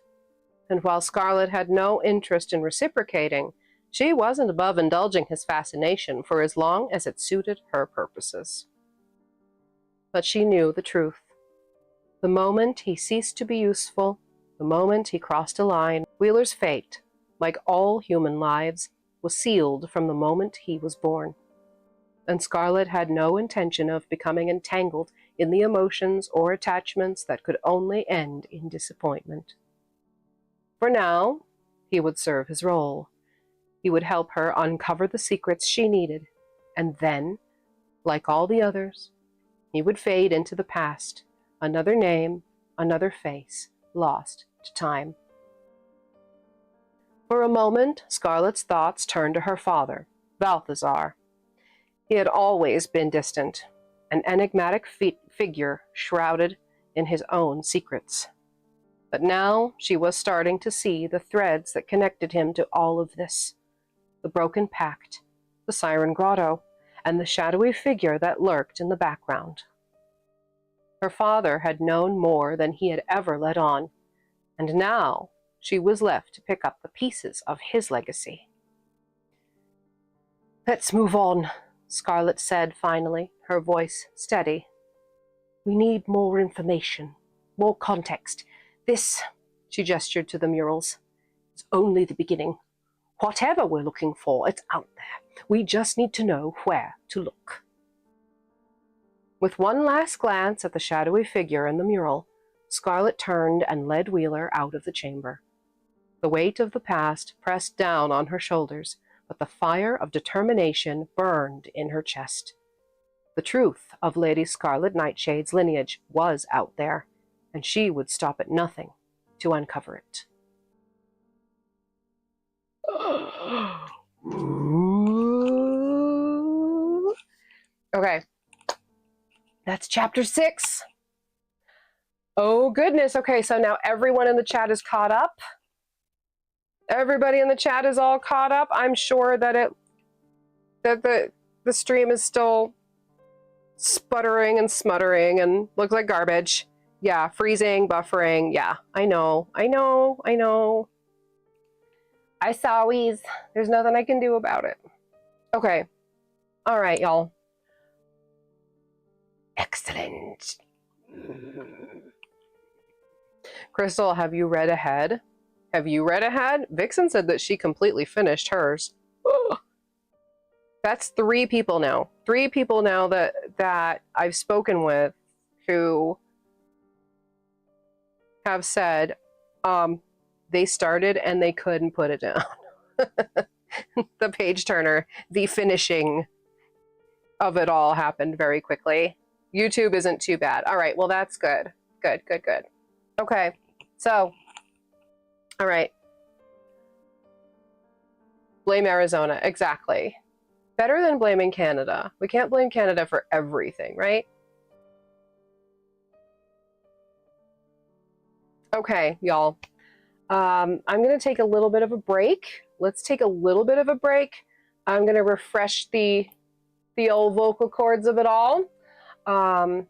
And while Scarlett had no interest in reciprocating, she wasn't above indulging his fascination for as long as it suited her purposes. But she knew the truth. The moment he ceased to be useful, the moment he crossed a line, Wheeler's fate, like all human lives, was sealed from the moment he was born. And Scarlet had no intention of becoming entangled in the emotions or attachments that could only end in disappointment. For now, he would serve his role. He would help her uncover the secrets she needed, and then, like all the others, he would fade into the past, another name, another face, lost to time. For a moment, Scarlet's thoughts turned to her father, Balthazar. He had always been distant, an enigmatic figure shrouded in his own secrets. But now she was starting to see the threads that connected him to all of this. The broken pact, the Siren Grotto, and the shadowy figure that lurked in the background. Her father had known more than he had ever let on, and now she was left to pick up the pieces of his legacy. "Let's move on," Scarlet said finally, her voice steady. "We need more information, more context. This," she gestured to the murals, "is only the beginning. Whatever we're looking for, it's out there. We just need to know where to look." With one last glance at the shadowy figure in the mural, Scarlet turned and led Wheeler out of the chamber. The weight of the past pressed down on her shoulders, but the fire of determination burned in her chest. The truth of Lady Scarlet Nightshade's lineage was out there, and she would stop at nothing to uncover it. Okay, that's chapter 6. Oh goodness. Okay, so now everyone in the chat is caught up. Everybody in the chat is all caught up. I'm sure that the stream is still sputtering and smuttering and looks like garbage. Yeah, freezing, buffering. Yeah, I know. I sorries. There's nothing I can do about it. Okay. All right, y'all. Excellent. Crystal, have you read ahead? Have you read ahead? Vixen said that she completely finished hers. That's 3 people now. 3 people now that I've spoken with who have said they started and they couldn't put it down. The page turner, the finishing of it all happened very quickly. YouTube isn't too bad. All right, well, that's good. Good. Okay, so, all right. Blame Arizona, exactly. Better than blaming Canada. We can't blame Canada for everything, right? Okay, y'all. I'm going to take a little bit of a break. Let's take a little bit of a break. I'm going to refresh the old vocal cords of it all. And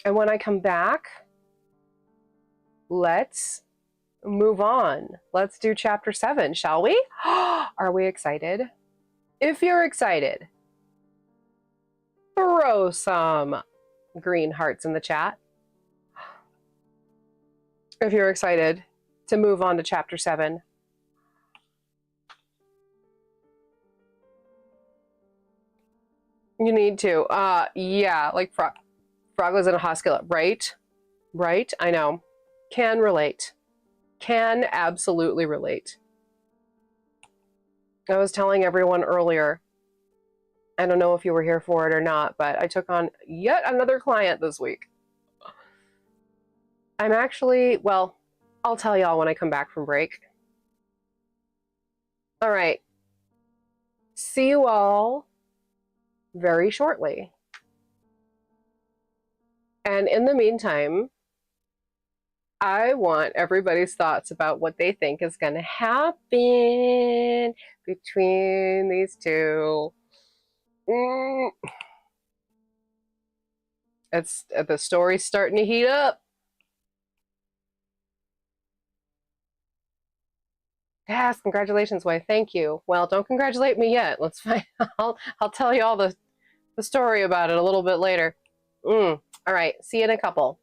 when I come back, let's move on. Let's do chapter 7, shall we? Are we excited? If you're excited, throw some green hearts in the chat. If you're excited to move on to chapter 7. You need to. Yeah, like Frog was in a hospital, right? Right? I know. Can relate. Can absolutely relate. I was telling everyone earlier, I don't know if you were here for it or not, but I took on yet another client this week. I'm actually, well, I'll tell y'all when I come back from break. All right. See you all very shortly. And in the meantime, I want everybody's thoughts about what they think is going to happen between these two. The story's starting to heat up. Yes, congratulations, wife. Thank you. Well, don't congratulate me yet. Let's find. I'll tell you all the story about it a little bit later. All right. See you in a couple.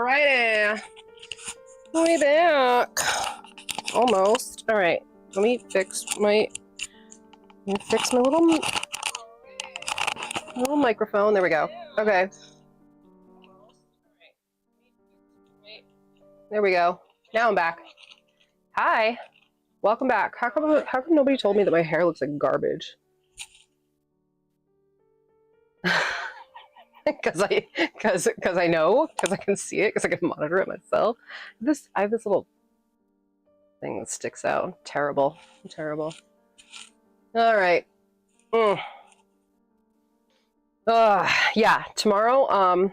Alrighty. We back. Almost. Alright. Let me fix my little microphone. There we go. Okay. There we go. Now I'm back. Hi. Welcome back. How come nobody told me that my hair looks like garbage? Because I know, because I can see it, because I can monitor it myself. I have this little thing that sticks out. Terrible. Terrible. All right. Yeah, tomorrow,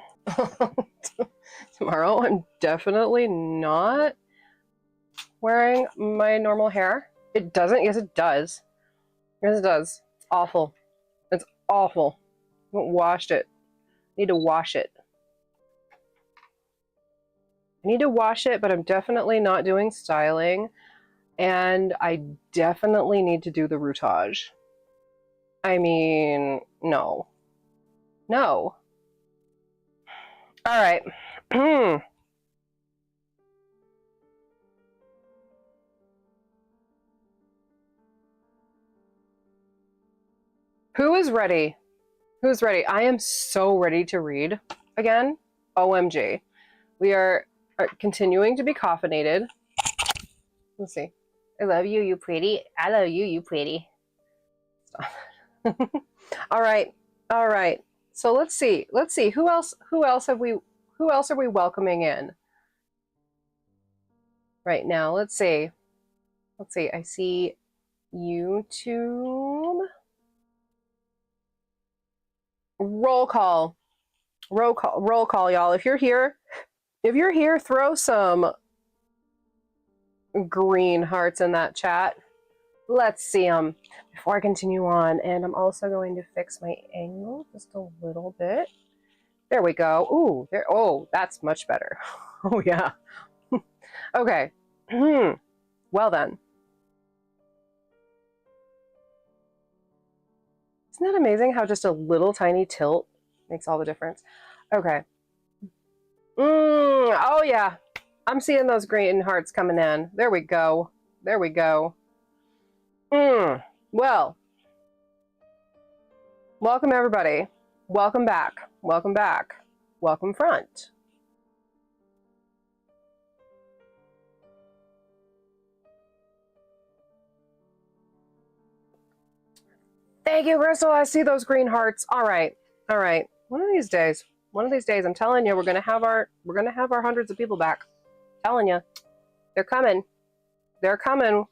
tomorrow I'm definitely not wearing my normal hair. It doesn't. Yes, it does. Yes, it does. It's awful. It's awful. I haven't washed it. I need to wash it. I need to wash it, but I'm definitely not doing styling. And I definitely need to do the routage. I mean, no. No. All right. Who is ready? Who's ready? I am so ready to read again. OMG. We are continuing to be caffeinated. Let's see. I love you, you pretty. I love you, you pretty. Stop. All right. All right. So let's see. Let's see. Who else are we welcoming in right now? Let's see. Let's see. I see YouTube. Roll call. Roll call, y'all. If you're here, throw some green hearts in that chat. Let's see them before I continue on. And I'm also going to fix my angle just a little bit. There we go. Ooh, there. Oh, that's much better. Oh yeah. Okay. Well then. Isn't that amazing how just a little tiny tilt makes all the difference? Okay. Oh yeah. I'm seeing those green hearts coming in. There we go. There we go. Well, welcome everybody. Welcome back. Welcome back. Welcome front. Thank you, Crystal. I see those green hearts. All right. All right. One of these days, I'm telling you, we're gonna have our hundreds of people back. I'm telling you, they're coming. They're coming.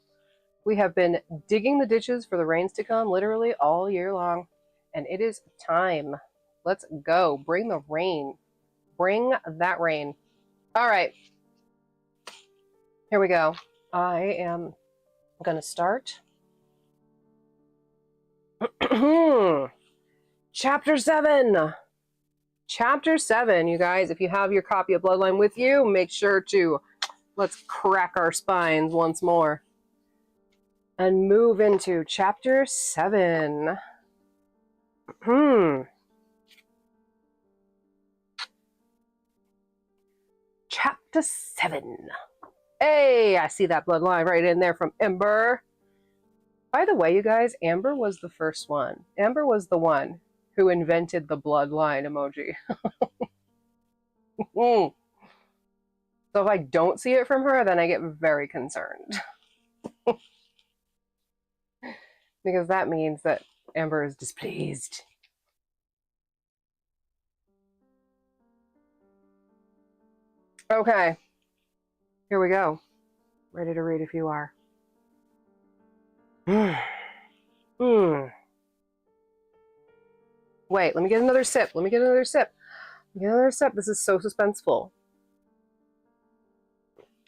We have been digging the ditches for the rains to come literally all year long, and it is time. Let's go. Bring the rain. Bring that rain. All right. Here we go. I am gonna start. Chapter 7. Chapter 7, you guys. If you have your copy of Bloodline with you, make sure to let's crack our spines once more and move into Chapter 7. Chapter 7. Hey, I see that bloodline right in there from Ember. By the way, you guys, Amber was the first one. Amber was the one who invented the bloodline emoji. So if I don't see it from her, then I get very concerned. Because that means that Amber is displeased. Okay. Here we go. Ready to read if you are. Wait, let me get another sip. Let me get another sip. This is so suspenseful.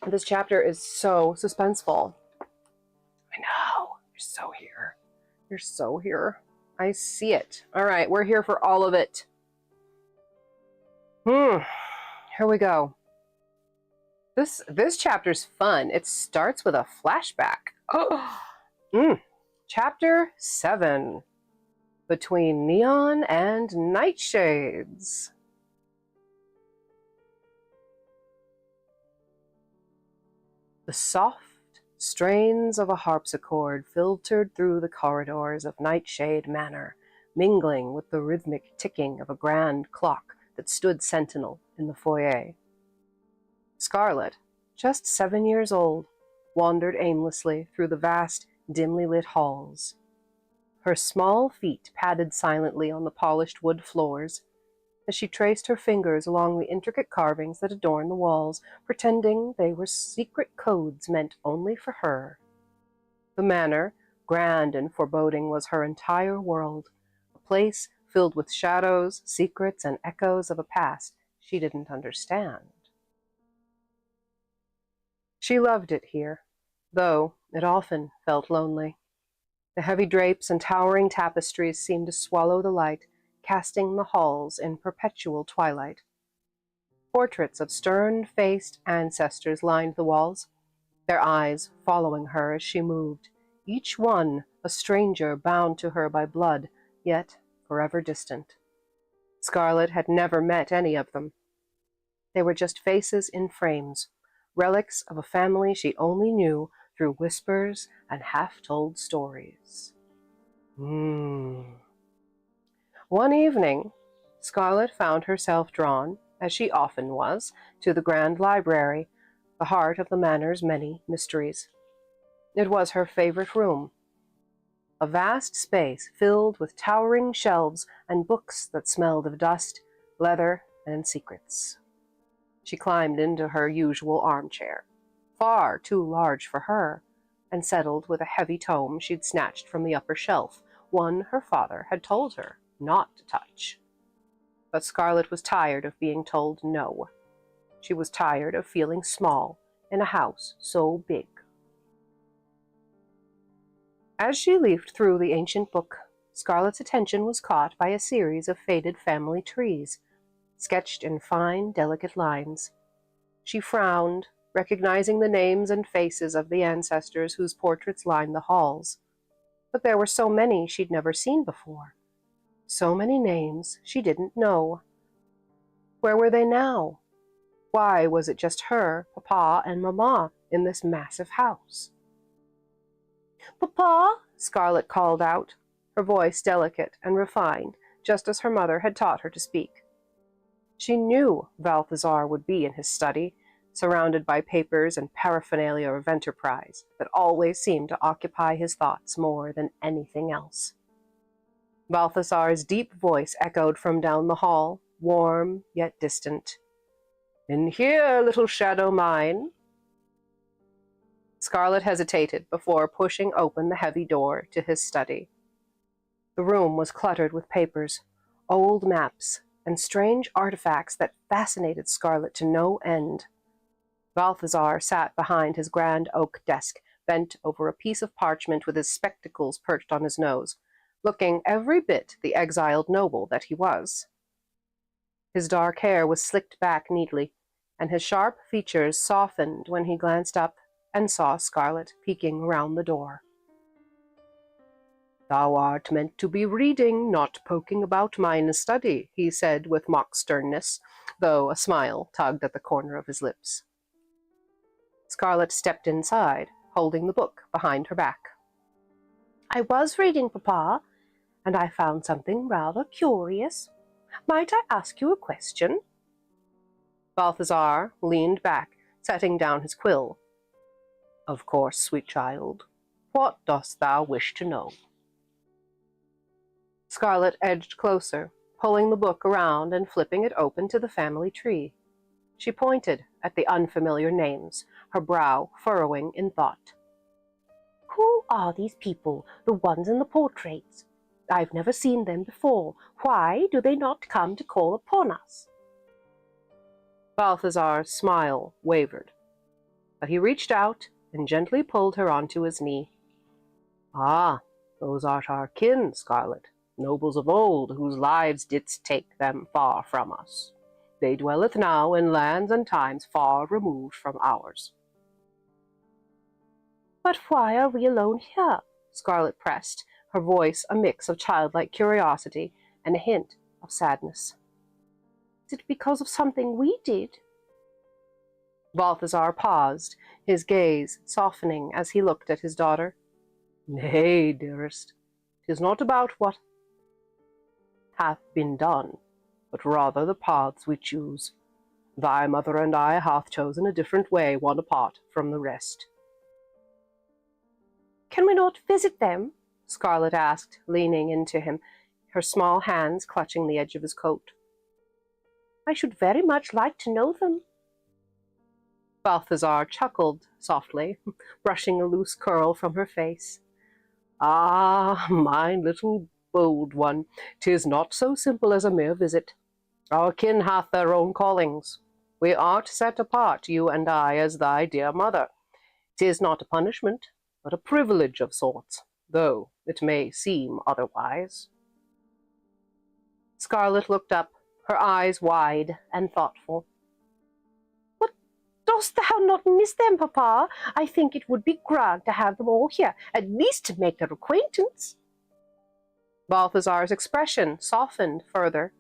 This chapter is so suspenseful. I know. You're so here. You're so here. I see it. All right, we're here for all of it. Here we go. This chapter's fun. It starts with a flashback. Chapter 7. Between Neon and Nightshades. The soft strains of a harpsichord filtered through the corridors of Nightshade Manor, mingling with the rhythmic ticking of a grand clock that stood sentinel in the foyer. Scarlet, just 7 years old, wandered aimlessly through the vast, dimly lit halls. Her small feet padded silently on the polished wood floors as she traced her fingers along the intricate carvings that adorned the walls, pretending they were secret codes meant only for her. The manor, grand and foreboding, was her entire world, a place filled with shadows, secrets, and echoes of a past she didn't understand. She loved it here, though it often felt lonely. The heavy drapes and towering tapestries seemed to swallow the light, casting the halls in perpetual twilight. Portraits of stern-faced ancestors lined the walls, their eyes following her as she moved, each one a stranger bound to her by blood, yet forever distant. Scarlet had never met any of them. They were just faces in frames, relics of a family she only knew through whispers and half-told stories. One evening, Scarlet found herself drawn, as she often was, to the grand library, the heart of the manor's many mysteries. It was her favorite room, a vast space filled with towering shelves and books that smelled of dust, leather, and secrets. She climbed into her usual armchair, far too large for her, and settled with a heavy tome she'd snatched from the upper shelf, one her father had told her not to touch. But Scarlet was tired of being told no. She was tired of feeling small in a house so big. As she leafed through the ancient book, Scarlet's attention was caught by a series of faded family trees, sketched in fine, delicate lines. She frowned, recognizing the names and faces of the ancestors whose portraits lined the halls. But there were so many she'd never seen before. So many names she didn't know. Where were they now? Why was it just her, Papa, and Mamma in this massive house? "Papa!" Scarlet called out, her voice delicate and refined, just as her mother had taught her to speak. She knew Balthazar would be in his study, surrounded by papers and paraphernalia of enterprise that always seemed to occupy his thoughts more than anything else. Balthazar's deep voice echoed from down the hall, warm yet distant. "In here, little shadow mine." Scarlet hesitated before pushing open the heavy door to his study. The room was cluttered with papers, old maps, and strange artifacts that fascinated Scarlet to no end. Balthazar sat behind his grand oak desk, bent over a piece of parchment with his spectacles perched on his nose, looking every bit the exiled noble that he was. His dark hair was slicked back neatly, and his sharp features softened when he glanced up and saw Scarlet peeking round the door. "Thou art meant to be reading, not poking about mine study," he said with mock sternness, though a smile tugged at the corner of his lips. Scarlet stepped inside, holding the book behind her back. "I was reading, Papa, and I found something rather curious. Might I ask you a question?" Balthazar leaned back, setting down his quill. "Of course, sweet child. What dost thou wish to know?" Scarlet edged closer, pulling the book around and flipping it open to the family tree. She pointed at the unfamiliar names, her brow furrowing in thought. "Who are these people, the ones in the portraits? I've never seen them before. Why do they not come to call upon us?" Balthazar's smile wavered, but he reached out and gently pulled her onto his knee. "Ah, those art our kin, Scarlet, nobles of old, whose lives didst take them far from us. They dwelleth now in lands and times far removed from ours." "But why are we alone here?" Scarlet pressed, her voice a mix of childlike curiosity and a hint of sadness. "Is it because of something we did?" Balthazar paused, his gaze softening as he looked at his daughter. Nay, dearest, 'tis not about what hath been done, but rather the paths we choose. Thy mother and I hath chosen a different way, one apart from the rest. Can we not visit them? Scarlet asked, leaning into him, her small hands clutching the edge of his coat. I should very much like to know them. Balthazar chuckled softly, brushing a loose curl from her face. Ah, my little bold one, 'tis not so simple as a mere visit. Our kin hath their own callings. We art set apart, you and I, as thy dear mother. 'Tis not a punishment, but a privilege of sorts, though it may seem otherwise. Scarlet looked up, her eyes wide and thoughtful. What, dost thou not miss them, Papa? I think it would be grand to have them all here, at least to make their acquaintance. Balthazar's expression softened further,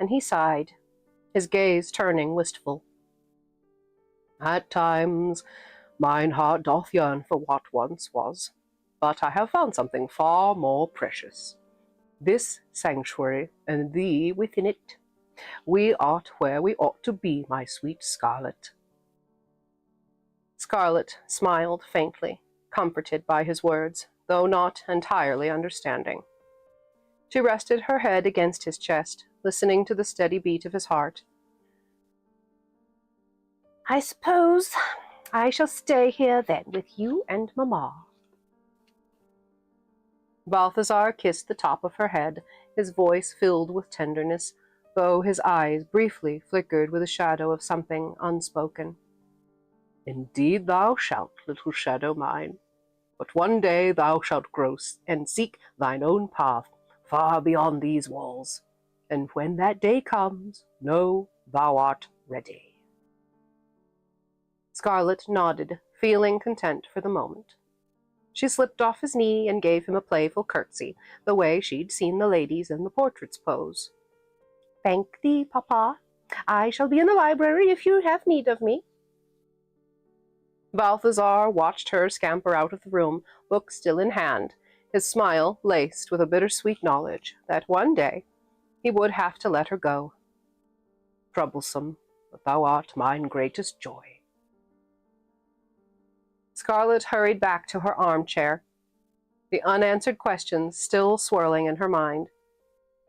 and he sighed, his gaze turning wistful. At times mine heart doth yearn for what once was, but I have found something far more precious. This sanctuary, and thee within it. We art where we ought to be, my sweet Scarlet. Scarlet smiled faintly, comforted by his words, though not entirely understanding. She rested her head against his chest, listening to the steady beat of his heart. I suppose I shall stay here then with you and Mamma. Balthazar kissed the top of her head, his voice filled with tenderness, though his eyes briefly flickered with a shadow of something unspoken. Indeed thou shalt, little shadow mine, but one day thou shalt grow and seek thine own path far beyond these walls, and when that day comes, know thou art ready. Scarlet nodded, feeling content for the moment. She slipped off his knee and gave him a playful curtsy, the way she'd seen the ladies in the portraits pose. Thank thee, Papa. I shall be in the library if you have need of me. Balthazar watched her scamper out of the room, book still in hand, his smile laced with a bittersweet knowledge that one day he would have to let her go. Troublesome, but thou art mine greatest joy. Scarlet hurried back to her armchair, the unanswered questions still swirling in her mind.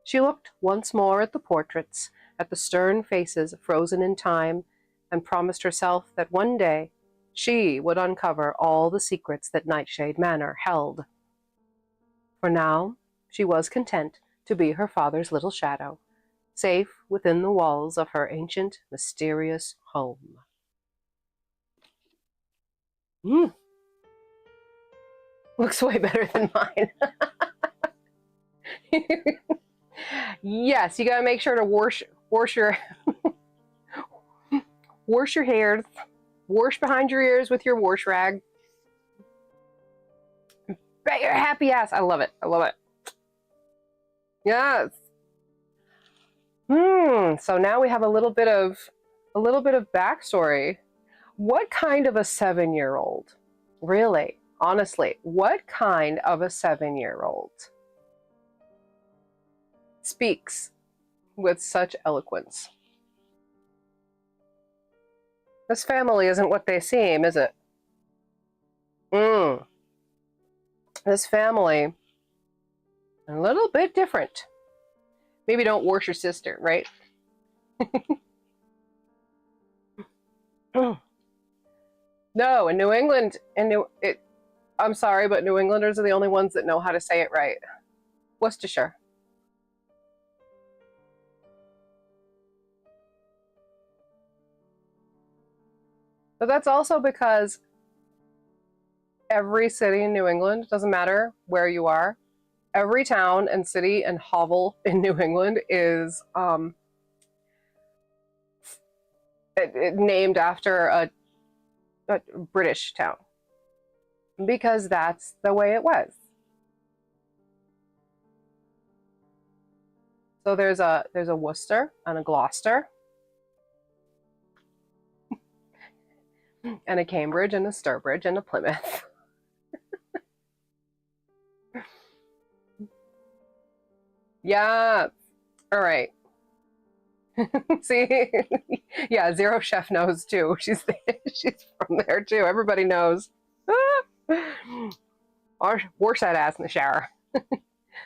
She looked once more at the portraits, at the stern faces frozen in time, and promised herself that one day she would uncover all the secrets that Nightshade Manor held. For now, she was content to be her father's little shadow, safe within the walls of her ancient, mysterious home. Looks way better than mine. Yes, you gotta make sure to wash your wash your hair, wash behind your ears with your wash rag. Bet your happy ass. I love it. I love it. Yes. So now we have a little bit of backstory. What kind of a 7-year-old? Really? Honestly, what kind of a 7-year-old speaks with such eloquence? This family isn't what they seem, is it? This family, a little bit different. Maybe don't wash your sister, right? No, in New England, I'm sorry, but New Englanders are the only ones that know how to say it right. Worcestershire. But that's also because every city in New England, doesn't matter where you are, every town and city and hovel in New England is named after a British town, because that's the way it was. So there's a Worcester and a Gloucester. and a Cambridge and a Sturbridge and a Plymouth. Yeah. All right. See, yeah, Zero Chef knows too. She's from there too. Everybody knows. Wash that ass in the shower.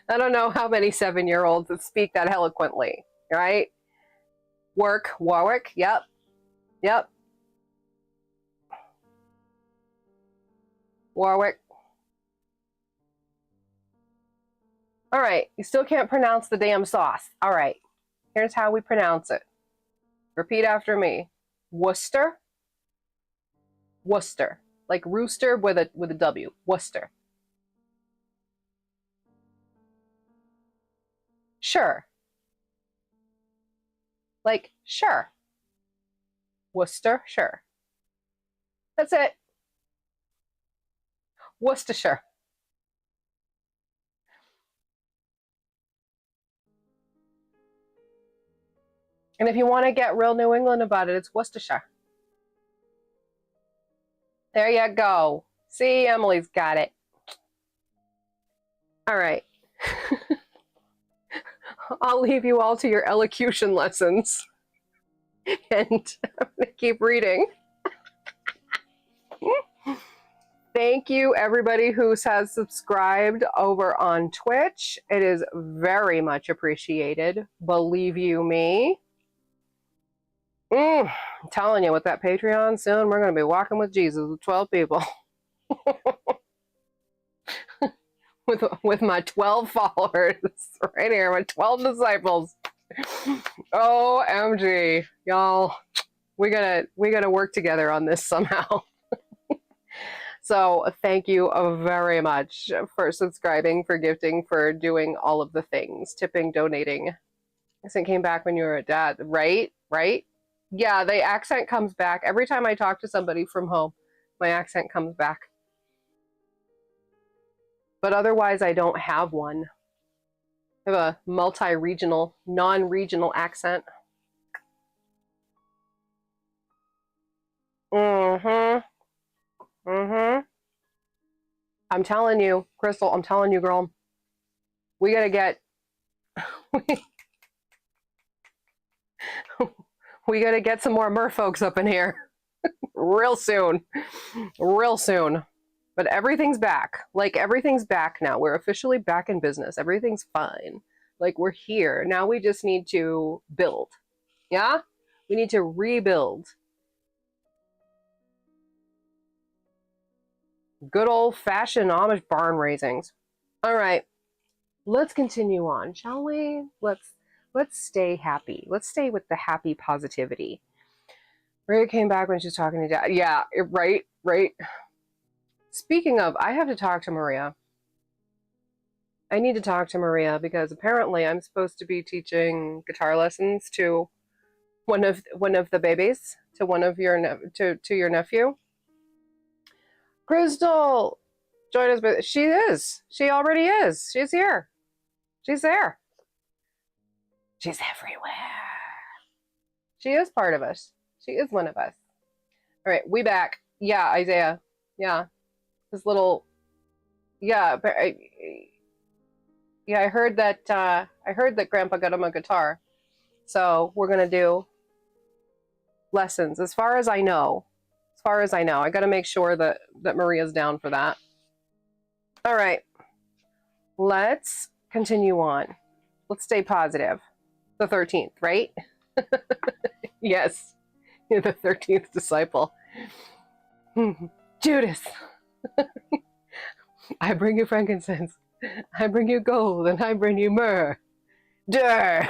I don't know how many 7-year-olds that speak that eloquently, right? Warwick. Yep. Warwick. All right, you still can't pronounce the damn sauce. All right, here's how we pronounce it. Repeat after me. Worcester. Worcester. Like rooster with a W. Worcester. Sure. Like sure. Worcester, sure. That's it. Worcestershire. And if you want to get real New England about it, it's Worcestershire. There you go. See, Emily's got it. All right. I'll leave you all to your elocution lessons. And I'm going to keep reading. Thank you, everybody who has subscribed over on Twitch. It is very much appreciated. Believe you me. I'm telling you, with that Patreon soon, we're going to be walking with Jesus with 12 people. with my 12 followers right here, my 12 disciples. OMG, y'all, we gotta work together on this somehow. So thank you very much for subscribing, for gifting, for doing all of the things, tipping, donating. Accent came back when you were a dad, right? Yeah, the accent comes back. Every time I talk to somebody from home, my accent comes back. But otherwise, I don't have one. I have a multi-regional, non-regional accent. I'm telling you, Crystal, I'm telling you, girl, we gotta get we gotta get some more merfolks up in here real soon. But everything's back. Like, everything's back now. We're officially back in business. Everything's fine. Like, we're here. Now we just need to build. Yeah? We need to rebuild. Good old-fashioned Amish barn raisings. All right. Let's continue on, shall we? Let's stay happy. Let's stay with the happy positivity. Maria came back when she was talking to Dad. Yeah, right. Speaking of, I have to talk to Maria. I need to talk to Maria because apparently I'm supposed to be teaching guitar lessons to one of the babies, to one of your to your nephew. Crystal, join us. But she is. She already is. She's here. She's there. She's everywhere. She is part of us. She is one of us. All right, we back. Yeah, Isaiah. Yeah, this little. Yeah, but I heard that. I heard that Grandpa got him a guitar, so we're gonna do lessons. As far as I know, I got to make sure that Maria's down for that. All right, let's continue on. Let's stay positive. The 13th, right? Yes, you're the 13th disciple. Judas. I bring you frankincense. I bring you gold, and I bring you myrrh. Durr.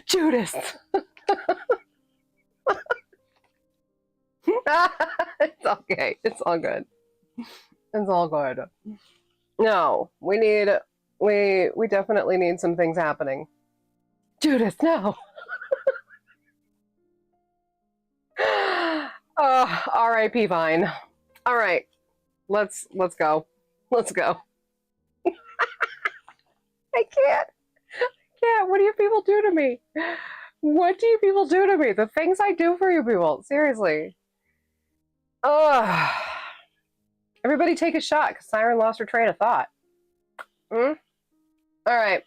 Judas. It's okay. It's all good. It's all good. No, we definitely need some things happening. Judas, no. R.I.P. Vine. All right, let's go. Let's go. I can't. What do you people do to me? What do you people do to me? The things I do for you people. Seriously. Ugh. Everybody take a shot, because Siren lost her train of thought. Hmm? All right.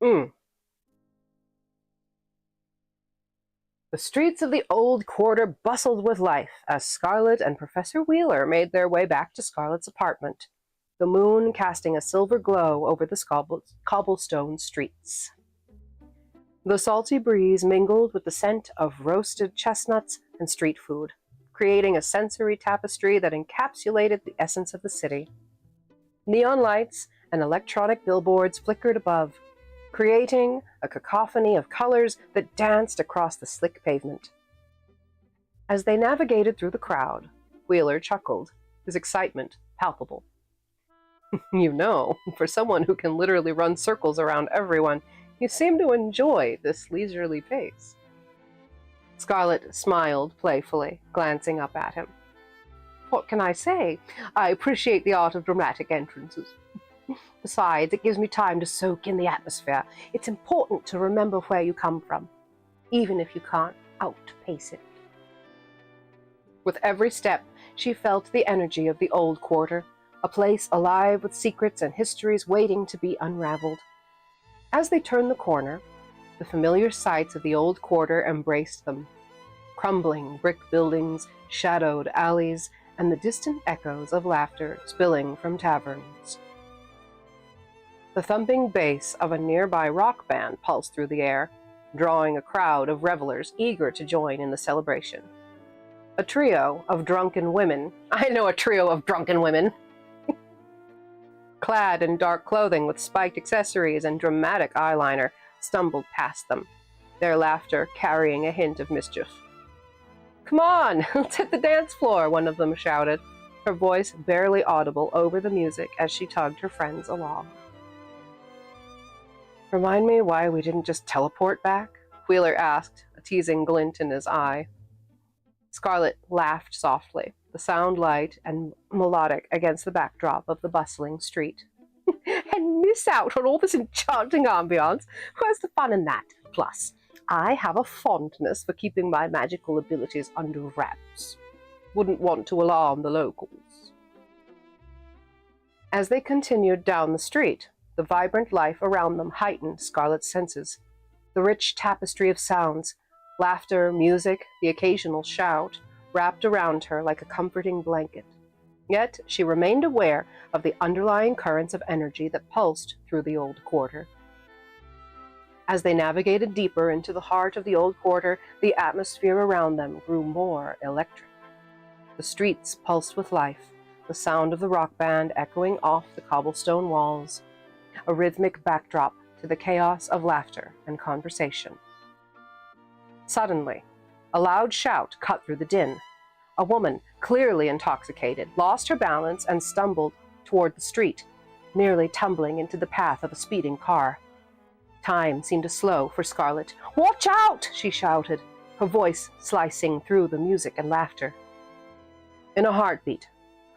Mm. The streets of the old quarter bustled with life as Scarlet and Professor Wheeler made their way back to Scarlet's apartment, the moon casting a silver glow over the cobblestone streets. The salty breeze mingled with the scent of roasted chestnuts and street food, creating a sensory tapestry that encapsulated the essence of the city. Neon lights and electronic billboards flickered above, creating a cacophony of colors that danced across the slick pavement. As they navigated through the crowd, Wheeler chuckled, his excitement palpable. You know, for someone who can literally run circles around everyone, you seem to enjoy this leisurely pace. Scarlet smiled playfully, glancing up at him. What can I say? I appreciate the art of dramatic entrances. Besides, it gives me time to soak in the atmosphere. It's important to remember where you come from, even if you can't outpace it. With every step, she felt the energy of the old quarter, a place alive with secrets and histories waiting to be unraveled. As they turned the corner, the familiar sights of the old quarter embraced them. Crumbling brick buildings, shadowed alleys, and the distant echoes of laughter spilling from taverns. The thumping bass of a nearby rock band pulsed through the air, drawing a crowd of revelers eager to join in the celebration. A trio of drunken women, I know a trio of drunken women, clad in dark clothing with spiked accessories and dramatic eyeliner, stumbled past them, their laughter carrying a hint of mischief. Come on, let's hit the dance floor, one of them shouted, her voice barely audible over the music as she tugged her friends along. Remind me why we didn't just teleport back? Wheeler asked, a teasing glint in his eye. Scarlet laughed softly, the sound light and melodic against the backdrop of the bustling street. And miss out on all this enchanting ambiance? Where's the fun in that? Plus, I have a fondness for keeping my magical abilities under wraps. Wouldn't want to alarm the locals. As they continued down the street, the vibrant life around them heightened Scarlet's senses. The rich tapestry of sounds, laughter, music, the occasional shout, wrapped around her like a comforting blanket. Yet she remained aware of the underlying currents of energy that pulsed through the old quarter. As they navigated deeper into the heart of the old quarter, the atmosphere around them grew more electric. The streets pulsed with life, the sound of the rock band echoing off the cobblestone walls, a rhythmic backdrop to the chaos of laughter and conversation. Suddenly, a loud shout cut through the din. A woman, clearly intoxicated, lost her balance and stumbled toward the street, nearly tumbling into the path of a speeding car. Time seemed to slow for Scarlet. "Watch out!" she shouted, her voice slicing through the music and laughter. In a heartbeat,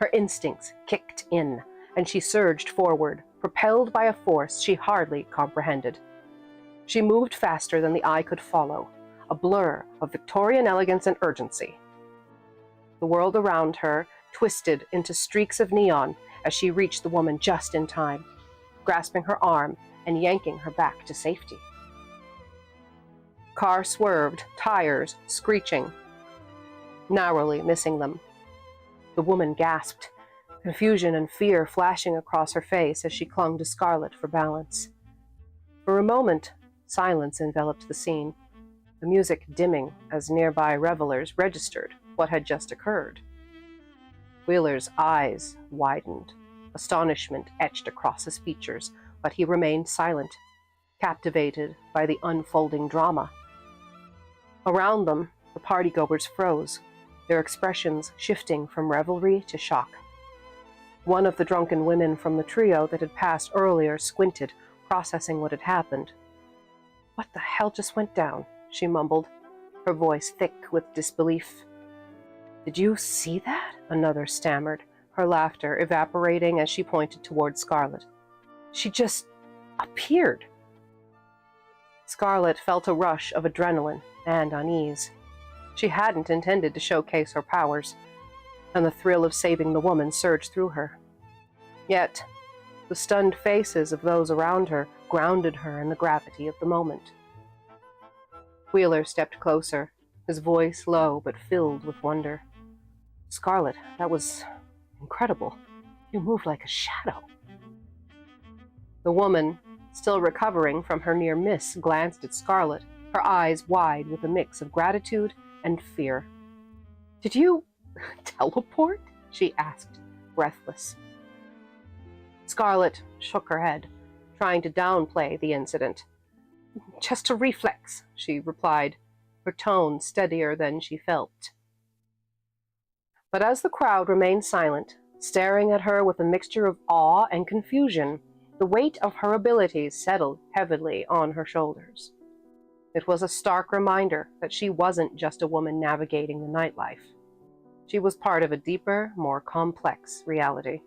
her instincts kicked in, and she surged forward, propelled by a force she hardly comprehended. She moved faster than the eye could follow, a blur of Victorian elegance and urgency. The world around her twisted into streaks of neon as she reached the woman just in time, grasping her arm and yanking her back to safety. Car swerved, tires screeching, narrowly missing them. The woman gasped, confusion and fear flashing across her face as she clung to Scarlet for balance. For a moment, silence enveloped the scene, the music dimming as nearby revelers registered what had just occurred. Wheeler's eyes widened, astonishment etched across his features, but he remained silent, captivated by the unfolding drama. Around them, the partygoers froze, their expressions shifting from revelry to shock. One of the drunken women from the trio that had passed earlier squinted, processing what had happened. "What the hell just went down?" she mumbled, her voice thick with disbelief. "Did you see that?" another stammered, her laughter evaporating as she pointed toward Scarlet. She just appeared. Scarlet felt a rush of adrenaline and unease. She hadn't intended to showcase her powers, and the thrill of saving the woman surged through her. Yet, the stunned faces of those around her grounded her in the gravity of the moment. Wheeler stepped closer, his voice low but filled with wonder. "Scarlet, that was incredible. You moved like a shadow." The woman, still recovering from her near miss, glanced at Scarlet, her eyes wide with a mix of gratitude and fear. "Did you teleport?" she asked, breathless. Scarlet shook her head, trying to downplay the incident. "Just a reflex," she replied, her tone steadier than she felt. But as the crowd remained silent, staring at her with a mixture of awe and confusion, the weight of her abilities settled heavily on her shoulders. It was a stark reminder that she wasn't just a woman navigating the nightlife. She was part of a deeper, more complex reality.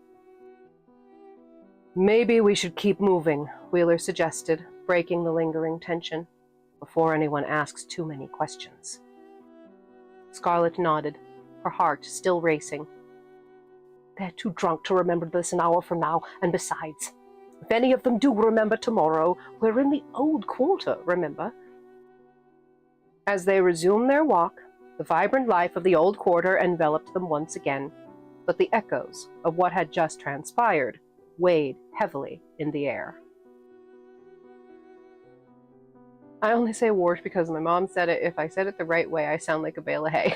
"Maybe we should keep moving," Wheeler suggested, breaking the lingering tension, "before anyone asks too many questions." Scarlet nodded, her heart still racing. "They're too drunk to remember this an hour from now, and besides, if any of them do remember tomorrow, we're in the old quarter, remember?" As they resumed their walk, the vibrant life of the old quarter enveloped them once again, but the echoes of what had just transpired weighed heavily in the air. I only say wart because my mom said it. If I said it the right way, I sound like a bale of hay.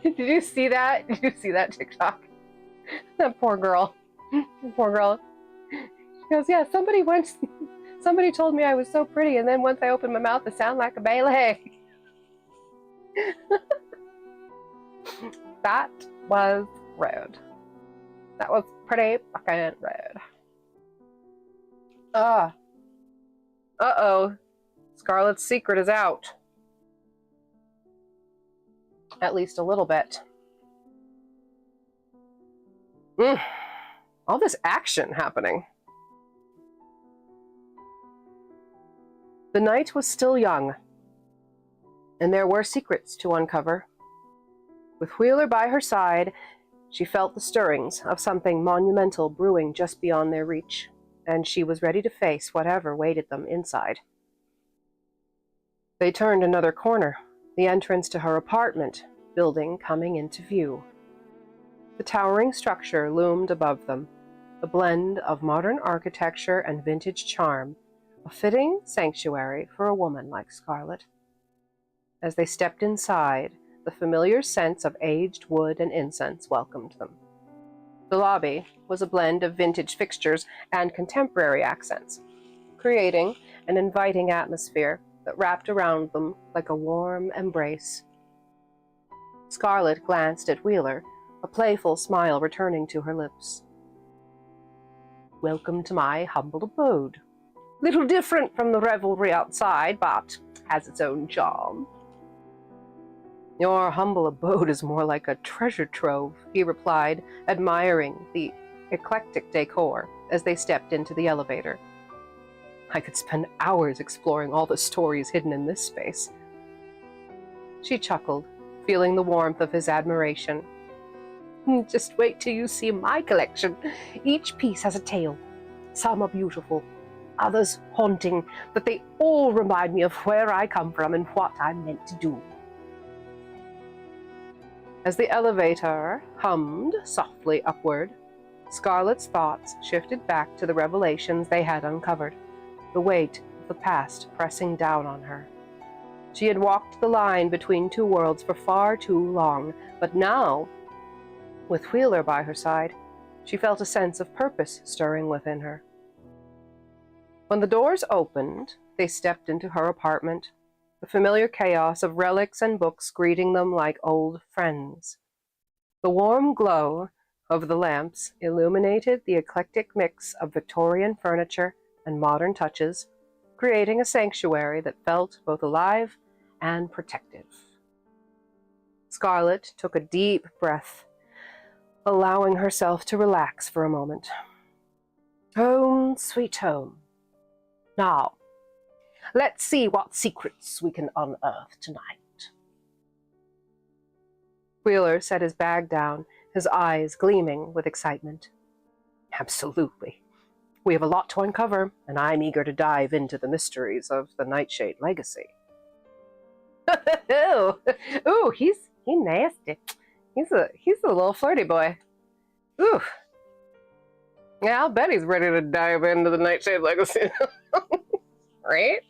Did you see that? Did you see that TikTok? That poor girl. Poor girl. She goes, "Yeah, somebody told me I was so pretty, and then once I opened my mouth, I sound like a bale of hay." That was rude. That was pretty fucking rude. Uh-oh. Scarlet's secret is out. At least a little bit. All this action happening. The night was still young, and there were secrets to uncover. With Wheeler by her side, she felt the stirrings of something monumental brewing just beyond their reach, and she was ready to face whatever waited them inside. They turned another corner, the entrance to her apartment building coming into view. The towering structure loomed above them, a blend of modern architecture and vintage charm, a fitting sanctuary for a woman like Scarlet. As they stepped inside, the familiar scents of aged wood and incense welcomed them. The lobby was a blend of vintage fixtures and contemporary accents, creating an inviting atmosphere that wrapped around them like a warm embrace. Scarlet glanced at Wheeler, a playful smile returning to her lips. "Welcome to my humble abode. Little different from the revelry outside, but has its own charm." "Your humble abode is more like a treasure trove," he replied, admiring the eclectic decor as they stepped into the elevator. "I could spend hours exploring all the stories hidden in this space." She chuckled, feeling the warmth of his admiration. "Just wait till you see my collection. Each piece has a tale. Some are beautiful, others haunting, but they all remind me of where I come from and what I'm meant to do." As the elevator hummed softly upward, Scarlet's thoughts shifted back to the revelations they had uncovered, the weight of the past pressing down on her. She had walked the line between two worlds for far too long, but now, with Wheeler by her side, she felt a sense of purpose stirring within her. When the doors opened, they stepped into her apartment, the familiar chaos of relics and books greeting them like old friends. The warm glow of the lamps illuminated the eclectic mix of Victorian furniture and modern touches, creating a sanctuary that felt both alive and protective. Scarlet took a deep breath, allowing herself to relax for a moment. own sweet home. Now, let's see what secrets we can unearth tonight. Wheeler set his bag down, his eyes gleaming with excitement. Absolutely. We have a lot to uncover, and I'm eager to dive into the mysteries of the Nightshade legacy. Ooh, he's nasty. He's a little flirty boy. Ooh. Yeah, I'll bet he's ready to dive into the Nightshade legacy. Right?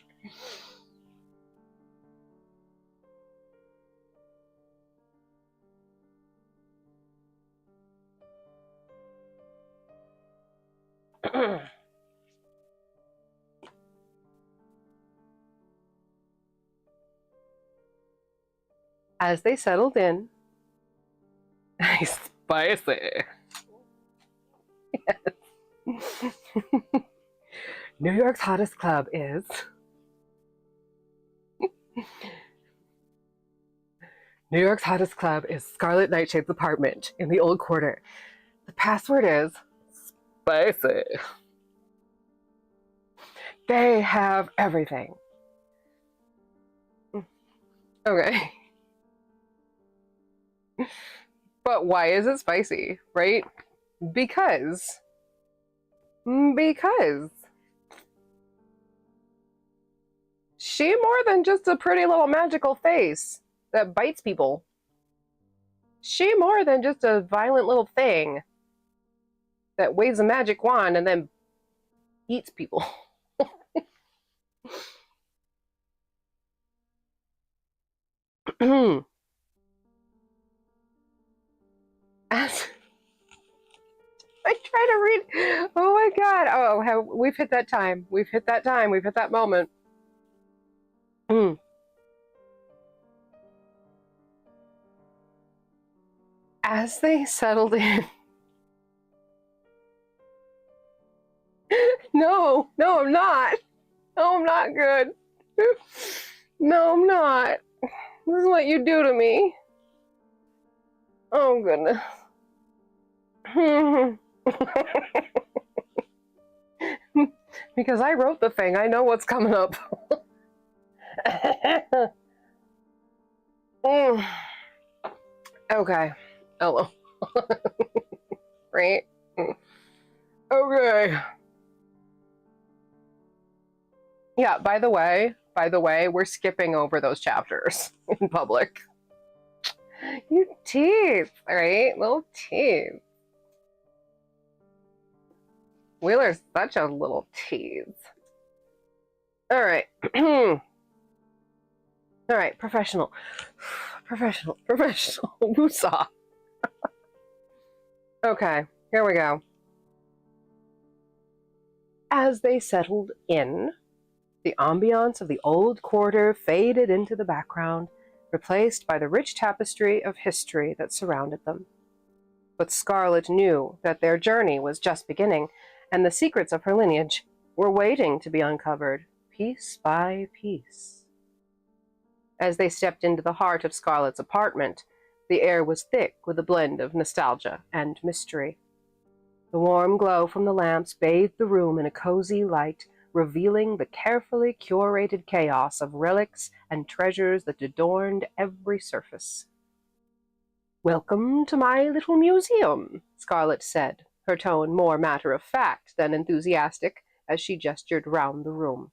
As they settled in, spicy. Yes. New York's hottest club is New York's hottest club is Scarlet Nightshade's apartment in the Old Quarter. The password is spicy. They have everything. Okay. But why is it spicy, right? Because she more than just a pretty little magical face that bites people. She more than just a violent little thing that waves a magic wand and then eats people. As I try to read, oh my god, oh, we've hit that time. We've hit that time. We've hit that moment. As they settled in. No, I'm not. No, I'm not good. No, I'm not. This is what you do to me. Oh, goodness. Because I wrote the thing. I know what's coming up. Okay. Hello. Right? Okay. Yeah, by the way, we're skipping over those chapters in public. You tease, right? Little tease. Wheeler's such a little tease. All right. All right, professional. Woosah. Okay, here we go. As they settled in, the ambiance of the Old Quarter faded into the background, replaced by the rich tapestry of history that surrounded them. But Scarlet knew that their journey was just beginning, and the secrets of her lineage were waiting to be uncovered, piece by piece. As they stepped into the heart of Scarlet's apartment, the air was thick with a blend of nostalgia and mystery. The warm glow from the lamps bathed the room in a cozy light, revealing the carefully curated chaos of relics and treasures that adorned every surface. "Welcome to my little museum," Scarlet said, her tone more matter-of-fact than enthusiastic as she gestured round the room.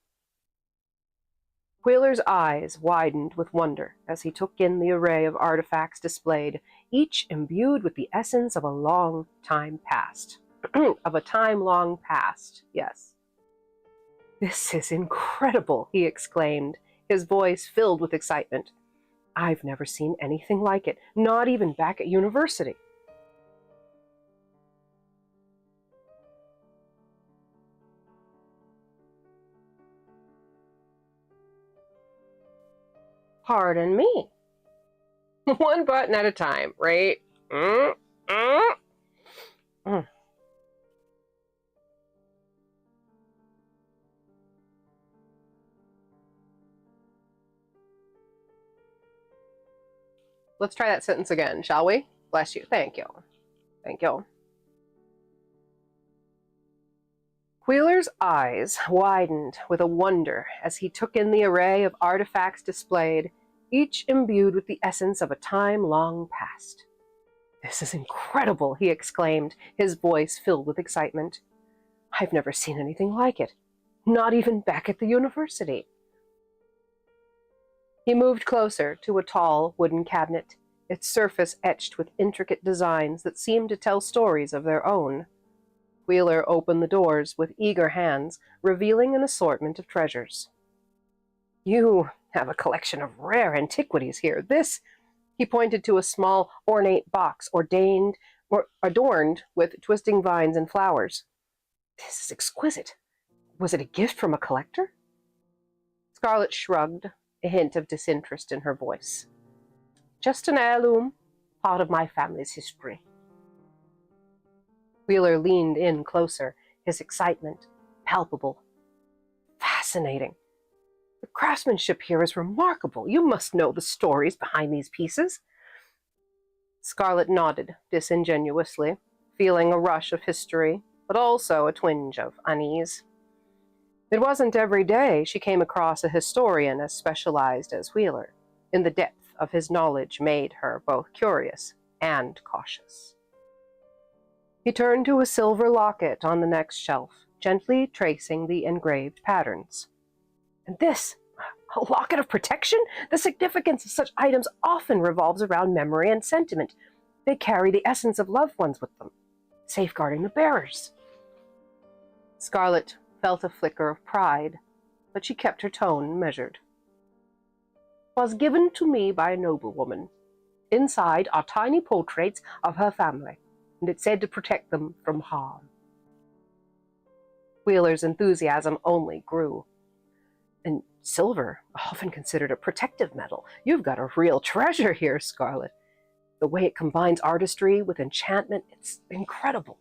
Wheeler's eyes widened with wonder as he took in the array of artifacts displayed, each imbued with the essence of a long time past. Of a time long past, yes. "This is incredible," he exclaimed, his voice filled with excitement. "I've never seen anything like it, not even back at university." Pardon me. One button at a time, right? Let's try that sentence again, shall we? Bless you. Thank you. Thank you. Wheeler's eyes widened with a wonder as he took in the array of artifacts displayed, each imbued with the essence of a time long past. "This is incredible," he exclaimed, his voice filled with excitement. "I've never seen anything like it, not even back at the university." He moved closer to a tall wooden cabinet, its surface etched with intricate designs that seemed to tell stories of their own. Wheeler opened the doors with eager hands, revealing an assortment of treasures. "You have a collection of rare antiquities here. This," he pointed to a small, ornate box adorned with twisting vines and flowers. "This is exquisite. Was it a gift from a collector?" Scarlet shrugged, a hint of disinterest in her voice. "Just an heirloom, part of my family's history." Wheeler leaned in closer, his excitement palpable. "Fascinating. The craftsmanship here is remarkable. You must know the stories behind these pieces." Scarlet nodded disingenuously, feeling a rush of history, but also a twinge of unease. It wasn't every day she came across a historian as specialized as Wheeler, and the depth of his knowledge made her both curious and cautious. He turned to a silver locket on the next shelf, gently tracing the engraved patterns. "And this, a locket of protection? The significance of such items often revolves around memory and sentiment. They carry the essence of loved ones with them, safeguarding the bearers." Scarlet felt a flicker of pride, but she kept her tone measured. "'Was given to me by a noblewoman. Inside are tiny portraits of her family, and it's said to protect them from harm." Wheeler's enthusiasm only grew. "And silver, often considered a protective metal. You've got a real treasure here, Scarlet. The way it combines artistry with enchantment, it's incredible."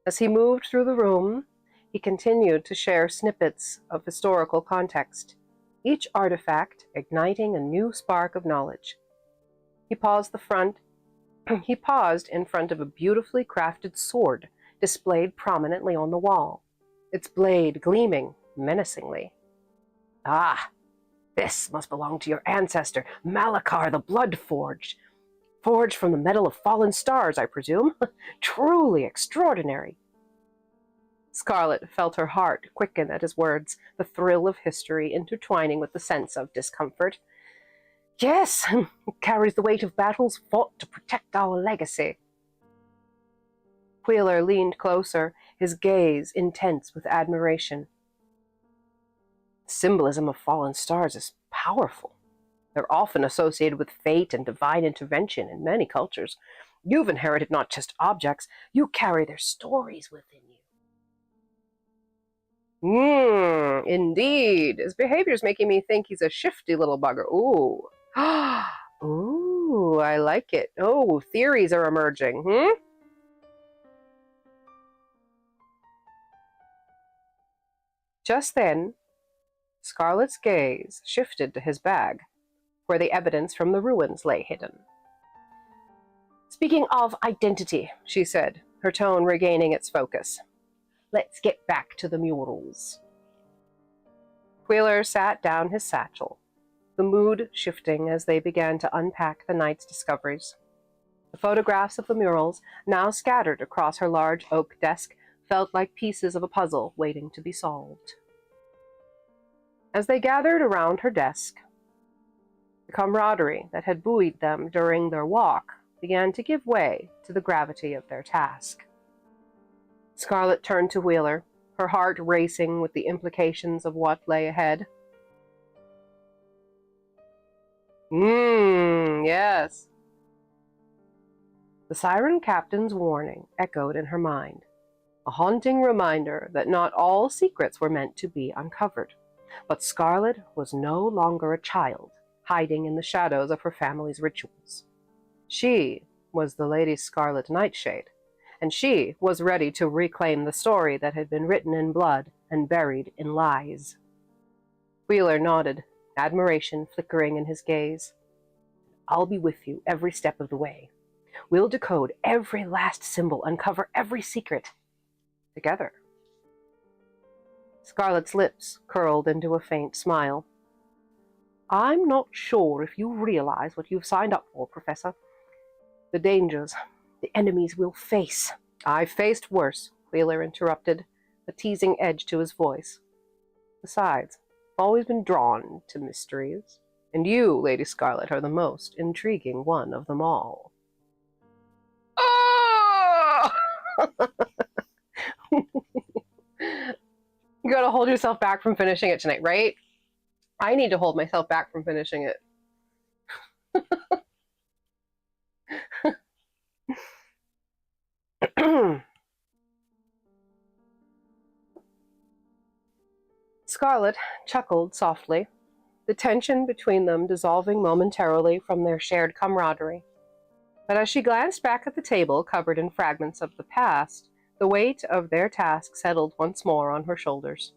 As he moved through the room, he continued to share snippets of historical context, each artifact igniting a new spark of knowledge. He paused in front of a beautifully crafted sword displayed prominently on the wall, its blade gleaming menacingly. "Ah, this must belong to your ancestor, Malachar the Blood-Forged. Forged from the metal of fallen stars, I presume. Truly extraordinary." Scarlet felt her heart quicken at his words, the thrill of history intertwining with the sense of discomfort. "Yes, it carries the weight of battles fought to protect our legacy." Wheeler leaned closer, his gaze intense with admiration. "The symbolism of fallen stars is powerful. They're often associated with fate and divine intervention in many cultures. You've inherited not just objects, you carry their stories within you." Indeed. His behavior's making me think he's a shifty little bugger. Ooh. Ooh, I like it. Oh, theories are emerging, Just then, Scarlet's gaze shifted to his bag, where the evidence from the ruins lay hidden. "Speaking of identity," she said, her tone regaining its focus, "let's get back to the murals." Wheeler sat down his satchel, the mood shifting as they began to unpack the night's discoveries. The photographs of the murals, now scattered across her large oak desk, felt like pieces of a puzzle waiting to be solved. As they gathered around her desk, the camaraderie that had buoyed them during their walk began to give way to the gravity of their task. Scarlet turned to Wheeler, her heart racing with the implications of what lay ahead. Yes." The Siren Captain's warning echoed in her mind, a haunting reminder that not all secrets were meant to be uncovered. But Scarlet was no longer a child, hiding in the shadows of her family's rituals. She was the Lady Scarlet Nightshade, and she was ready to reclaim the story that had been written in blood and buried in lies. Wheeler nodded, admiration flickering in his gaze. "I'll be with you every step of the way. We'll decode every last symbol, uncover every secret. together. Scarlet's lips curled into a faint smile. I'm not sure if you realize what you've signed up for, Professor. The dangers, the enemies we'll face. I've faced worse, Wheeler interrupted, a teasing edge to his voice. Besides, I've always been drawn to mysteries, and you, Lady Scarlet, are the most intriguing one of them all. Oh! You gotta hold yourself back from finishing it tonight, right? I need to hold myself back from finishing it. Scarlet chuckled softly, the tension between them dissolving momentarily from their shared camaraderie. But as she glanced back at the table covered in fragments of the past, the weight of their task settled once more on her shoulders.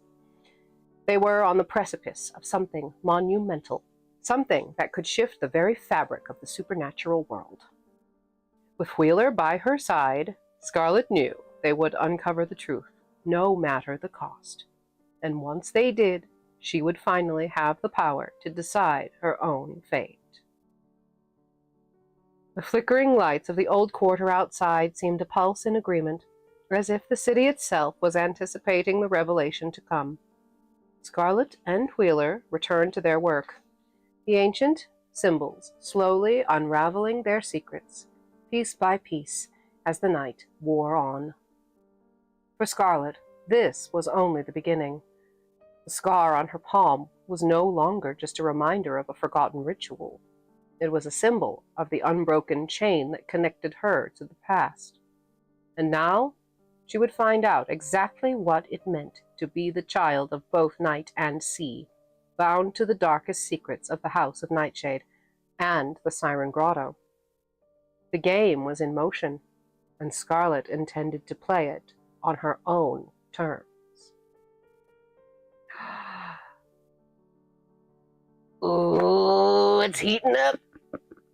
They were on the precipice of something monumental, something that could shift the very fabric of the supernatural world. With Wheeler by her side, Scarlet knew they would uncover the truth, no matter the cost. And once they did, she would finally have the power to decide her own fate. The flickering lights of the old quarter outside seemed to pulse in agreement, as if the city itself was anticipating the revelation to come. Scarlet and Wheeler returned to their work, the ancient symbols slowly unraveling their secrets, piece by piece, as the night wore on. For Scarlet, this was only the beginning. The scar on her palm was no longer just a reminder of a forgotten ritual. It was a symbol of the unbroken chain that connected her to the past. And now she would find out exactly what it meant to be the child of both night and sea, bound to the darkest secrets of the House of Nightshade and the Siren Grotto. The game was in motion, and Scarlet intended to play it on her own terms. Ooh, it's heating up.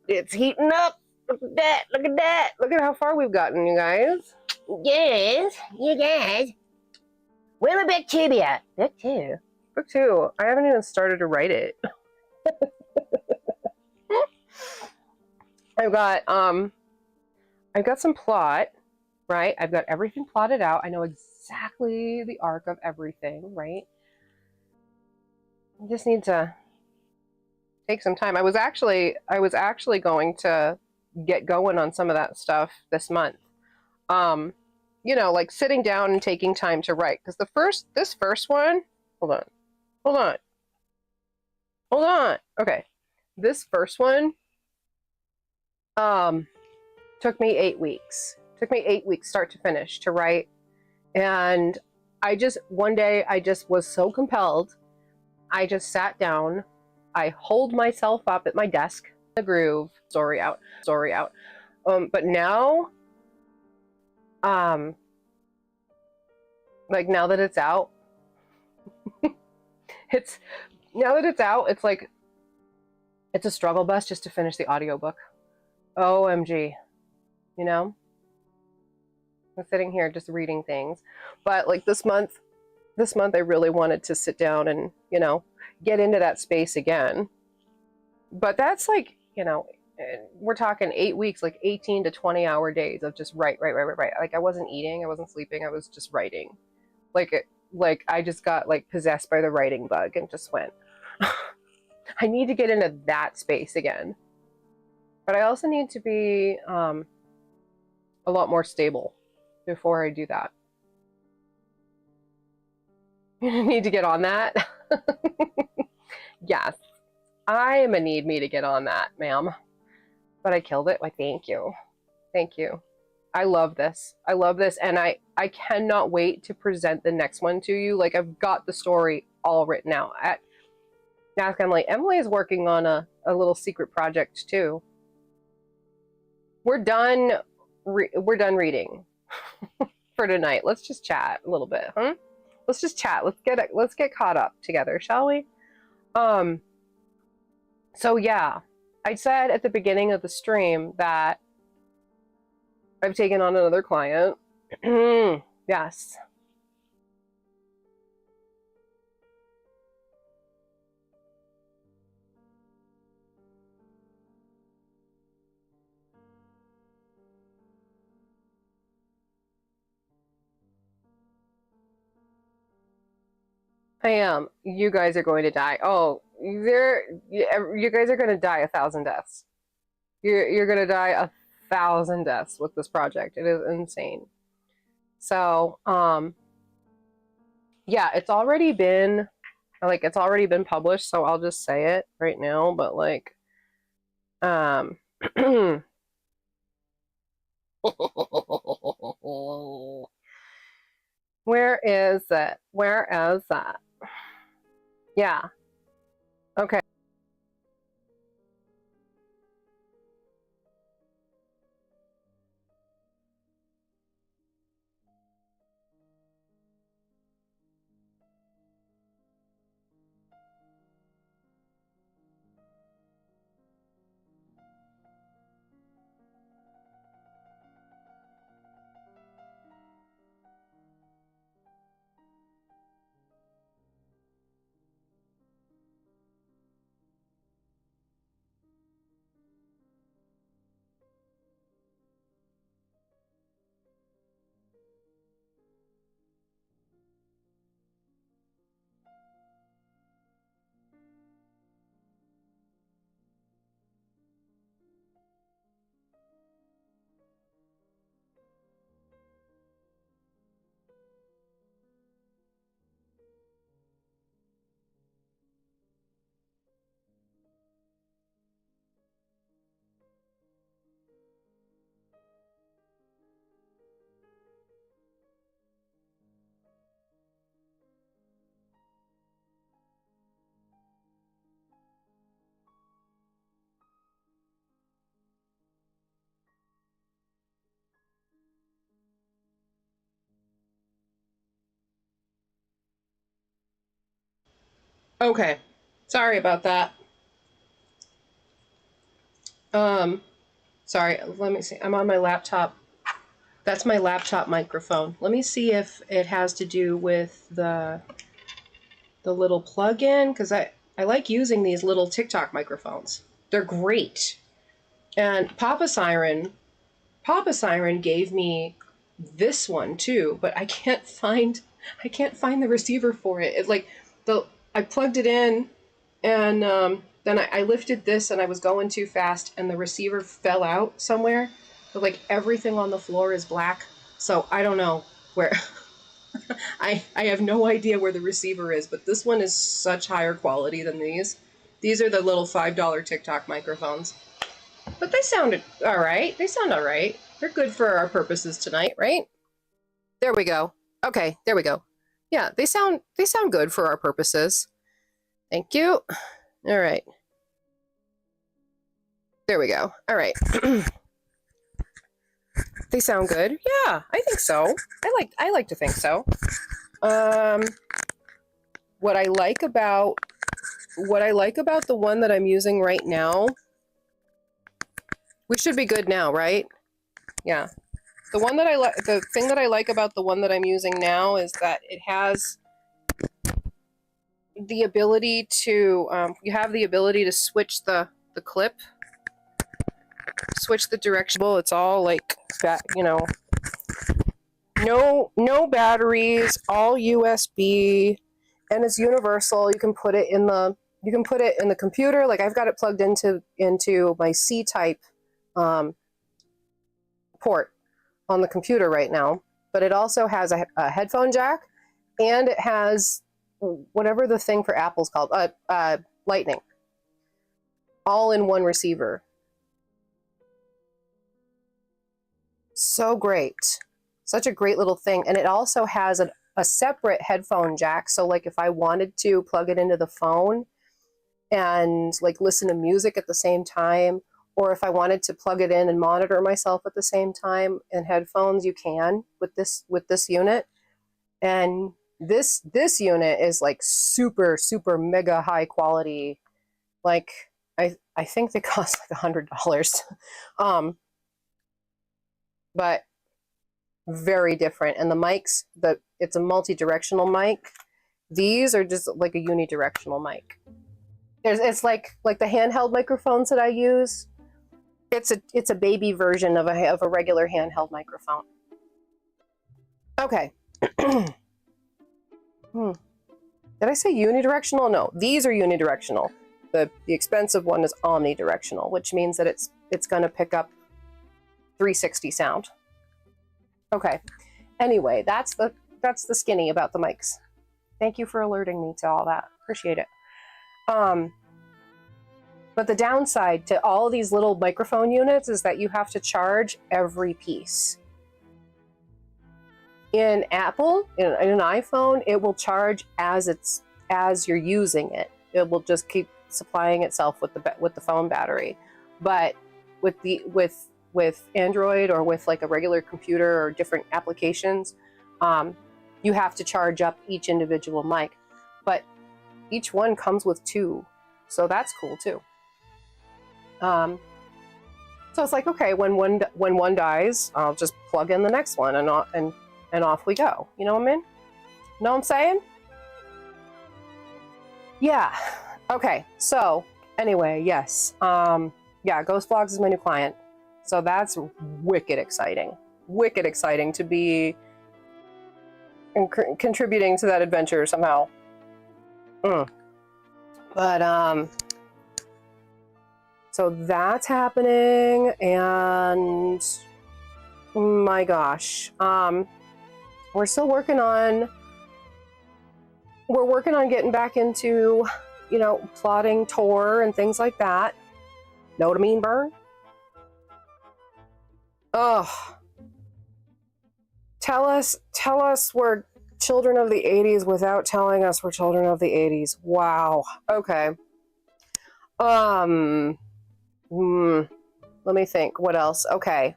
It's heating up. Look at that. Look at that. Look at how far we've gotten, you guys. Yes, you guys. We're a book tubia. Book two. Book two. I haven't even started to write it. I've got some plot, right? I've got everything plotted out. I know exactly the arc of everything, right? I just need to take some time. I was actually going to get going on some of that stuff this month. You know, like sitting down and taking time to write. Because this first one, hold on. Okay, this first one, took me 8 weeks. Took me 8 weeks, start to finish, to write. And one day, I just was so compelled. I just sat down. I holed myself up at my desk, the groove, story out. But now, like now that it's out, it's like, it's a struggle bus just to finish the audiobook. OMG, you know? I'm sitting here just reading things. But like this month I really wanted to sit down and, you know, get into that space again. But that's like, you know, we're talking 8 weeks, like 18 to 20 hour days of just write. Like I wasn't eating, I wasn't sleeping, I was just writing. Like I just got like possessed by the writing bug and just went, I need to get into that space again. But I also need to be a lot more stable before I do that. You need to get on that. Yes, I am a need me to get on that, ma'am. But I killed it. Why, thank you. Thank you. I love this. And I cannot wait to present the next one to you. Like, I've got the story all written out. Ask Emily. Emily is working on a little secret project too. We're done reading for tonight. Let's just chat a little bit, huh? Let's just chat. Let's get caught up together, shall we? So yeah, I said at the beginning of the stream that I've taken on another client. Yes, I am. You guys are going to die. Oh, you guys are going to die 1,000 deaths. You're going to die 1,000 deaths with this project. It is insane. So, yeah, it's already been published, so I'll just say it right now, but like, um, where is it? Where is that? Yeah. Okay. Okay. Sorry about that. Um, Sorry. Let me see. I'm on my laptop. That's my laptop microphone. Let me see if it has to do with the little plug-in, because I like using these little TikTok microphones. They're great. And Papa Siren gave me this one too, but I can't find the receiver for it. It like the I plugged it in, and then I lifted this and I was going too fast and the receiver fell out somewhere. But like everything on the floor is black, so I don't know where. I have no idea where the receiver is, but this one is such higher quality than these. These are the little $5 TikTok microphones. But they sounded all right. They sound all right. They're good for our purposes tonight, right? There we go. Okay, there we go. Yeah, they sound good for our purposes. Thank you. All right. There we go. All right. They sound good. Yeah, I think so. I like to think so. Um what I like about the one that I'm using right now, we should be good now, right? Yeah. The thing that I like about the one that I'm using now is that it has the ability to you have the ability to switch the clip, switch the direction. Well, it's all like that, no batteries, all USB, and it's universal. You can put it in the computer. Like I've got it plugged into my C-type port on the computer right now, but it also has a headphone jack, and it has whatever the thing for Apple's called, Lightning, all in one receiver. So great. Such a great little thing. And it also has a separate headphone jack. So like if I wanted to plug it into the phone and like listen to music at the same time, or if I wanted to plug it in and monitor myself at the same time in headphones, you can with this unit. And this unit is like super mega high quality. Like I think they cost like $100. But very different. And the mics, it's a multi-directional mic. These are just like a unidirectional mic. It's like the handheld microphones that I use. It's a baby version of a regular handheld microphone. Okay. Did I say unidirectional? No, these are unidirectional. The expensive one is omnidirectional, which means that it's going to pick up 360 sound. Okay. Anyway, that's the skinny about the mics. Thank you for alerting me to all that. Appreciate it. But the downside to all of these little microphone units is that you have to charge every piece. In Apple, in an iPhone, it will charge as you're using it. It will just keep supplying itself with the phone battery. But with Android or with like a regular computer or different applications, you have to charge up each individual mic. But each one comes with 2, so that's cool too. So it's like, okay, when one dies, I'll just plug in the next one and off we go. You know what I mean? Know what I'm saying? Yeah. Okay. So anyway, yes. Yeah, Ghost Vlogs is my new client. So that's wicked exciting. Wicked exciting to be contributing to that adventure somehow. But so that's happening, and my gosh, we're still working on getting back into, plotting tour and things like that. Know what I mean, Burn? Oh, tell us we're children of the 80s without telling us we're children of the 80s. Wow. Okay. Let me think. What else? Okay.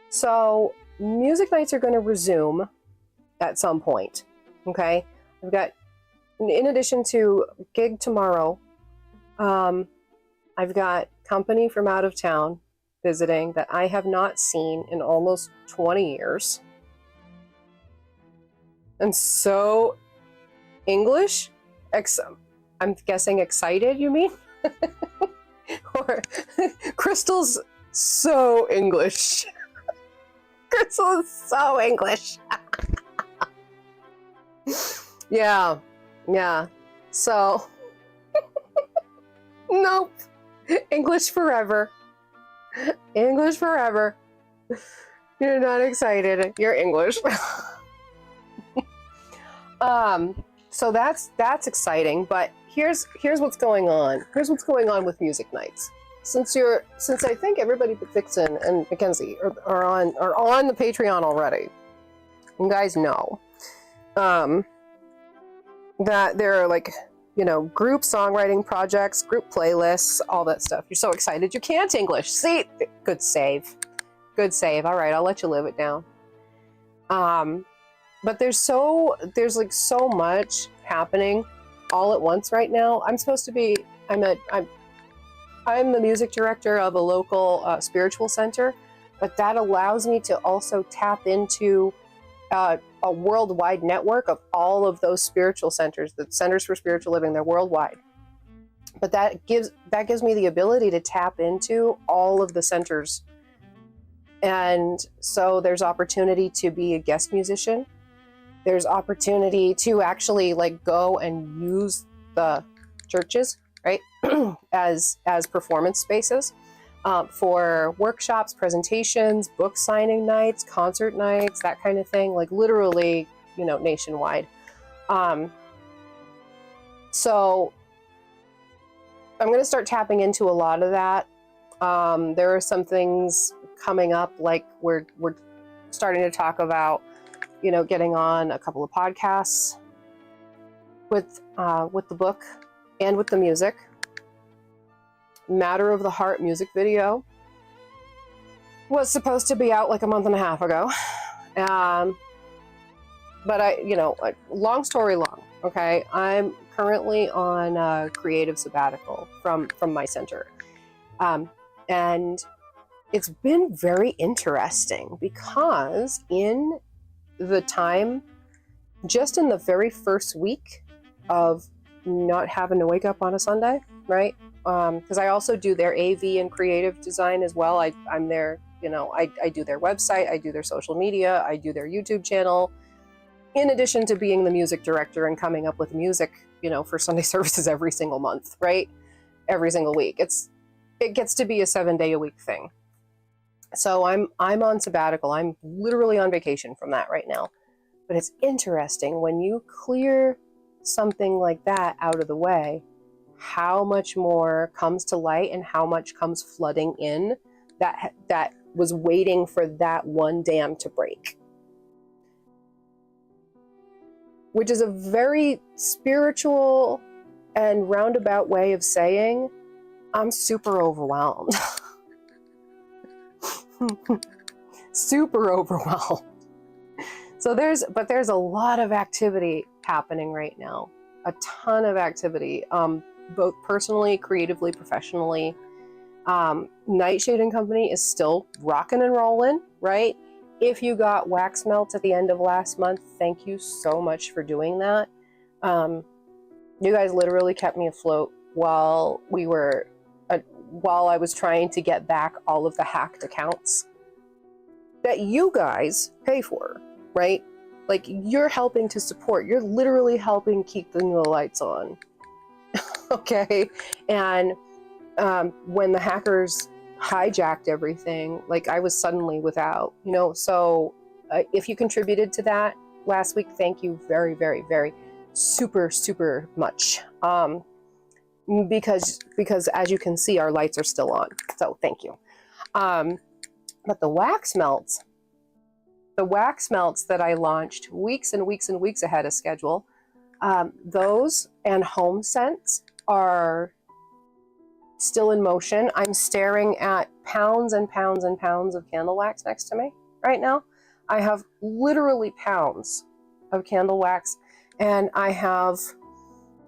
So music nights are going to resume at some point. Okay. I've got, in addition to gig tomorrow, I've got company from out of town visiting that I have not seen in almost 20 years. And so English, I'm guessing excited, you mean? Or Crystal's so English. Crystal is so English. Yeah. So, nope. English forever. English forever. You're not excited. You're English. So that's exciting, but here's what's going on. Here's what's going on with music nights. Since I think everybody but Vixen and Mackenzie are on the Patreon already. You guys know that there are group songwriting projects, group playlists, all that stuff. You're so excited you can't English. See, good save. All right, I'll let you live it down. But there's so much happening all at once right now. I'm the music director of a local spiritual center, but that allows me to also tap into a worldwide network of all of those spiritual centers, the centers for spiritual living. They're worldwide. But that gives me the ability to tap into all of the centers. And so there's opportunity to be a guest musician. There's opportunity to actually go and use the churches, right, as performance spaces for workshops, presentations, book signing nights, concert nights, that kind of thing, literally, nationwide. So I'm going to start tapping into a lot of that. There are some things coming up, we're starting to talk about, getting on a couple of podcasts with the book and with the music. Matter of the Heart music video was supposed to be out a month and a half ago. But long story long, okay, I'm currently on a creative sabbatical from my center. And it's been very interesting because in the time, just in the very first week of not having to wake up on a Sunday, right? Because I also do their AV and creative design as well. I'm their, I do their website, I do their social media, I do their YouTube channel. in addition to being the music director and coming up with music, for Sunday services every single month, right? Every single week. It gets to be a 7-day-a-week thing. So I'm on sabbatical. I'm literally on vacation from that right now. But it's interesting when you clear something like that out of the way, how much more comes to light and how much comes flooding in that was waiting for that one dam to break. Which is a very spiritual and roundabout way of saying, I'm super overwhelmed. Super overwhelmed. So there's a lot of activity happening right now. A ton of activity, both personally, creatively, professionally. Nightshade and Company is still rocking and rolling, right? If you got wax melts at the end of last month, thank you so much for doing that. You guys literally kept me afloat while I was trying to get back all of the hacked accounts that you guys pay for, right? Like, you're helping to support. You're literally helping keep the lights on. Okay? And when the hackers hijacked everything, like, I was suddenly without, so if you contributed to that last week, thank you very, very, very super much. Because as you can see, our lights are still on, so thank you. But the wax melts that I launched weeks and weeks and weeks ahead of schedule, those and home scents are still in motion. I'm staring at pounds and pounds and pounds of candle wax next to me right now. I have literally pounds of candle wax, and I have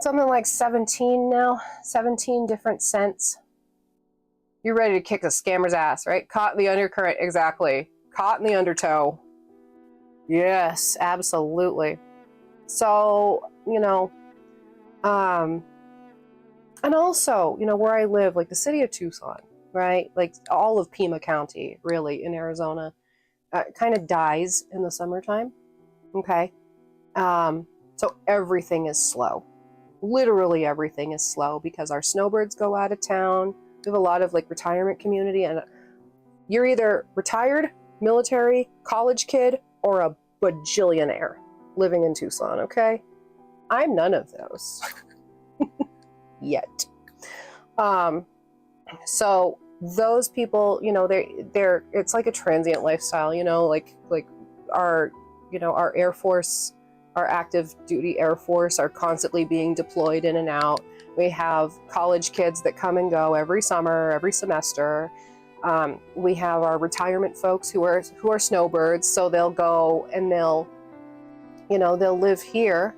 something like 17 different scents. You're ready to kick a scammer's ass, right? Caught in the undercurrent, exactly. Caught in the undertow. Yes, absolutely. So, and also, where I live, like the city of Tucson, right? Like all of Pima County, really, in Arizona, kind of dies in the summertime, okay? So everything is slow. Literally everything is slow because our snowbirds go out of town. We have a lot of like retirement community, and you're either retired, military, college kid, or a bajillionaire living in Tucson, okay? I'm none of those. Yet. So those people, they're it's like a transient lifestyle, like our Air Force, our active duty Air Force are constantly being deployed in and out. We have college kids that come and go every summer, every semester. We have our retirement folks who are snowbirds, so they'll go and they'll live here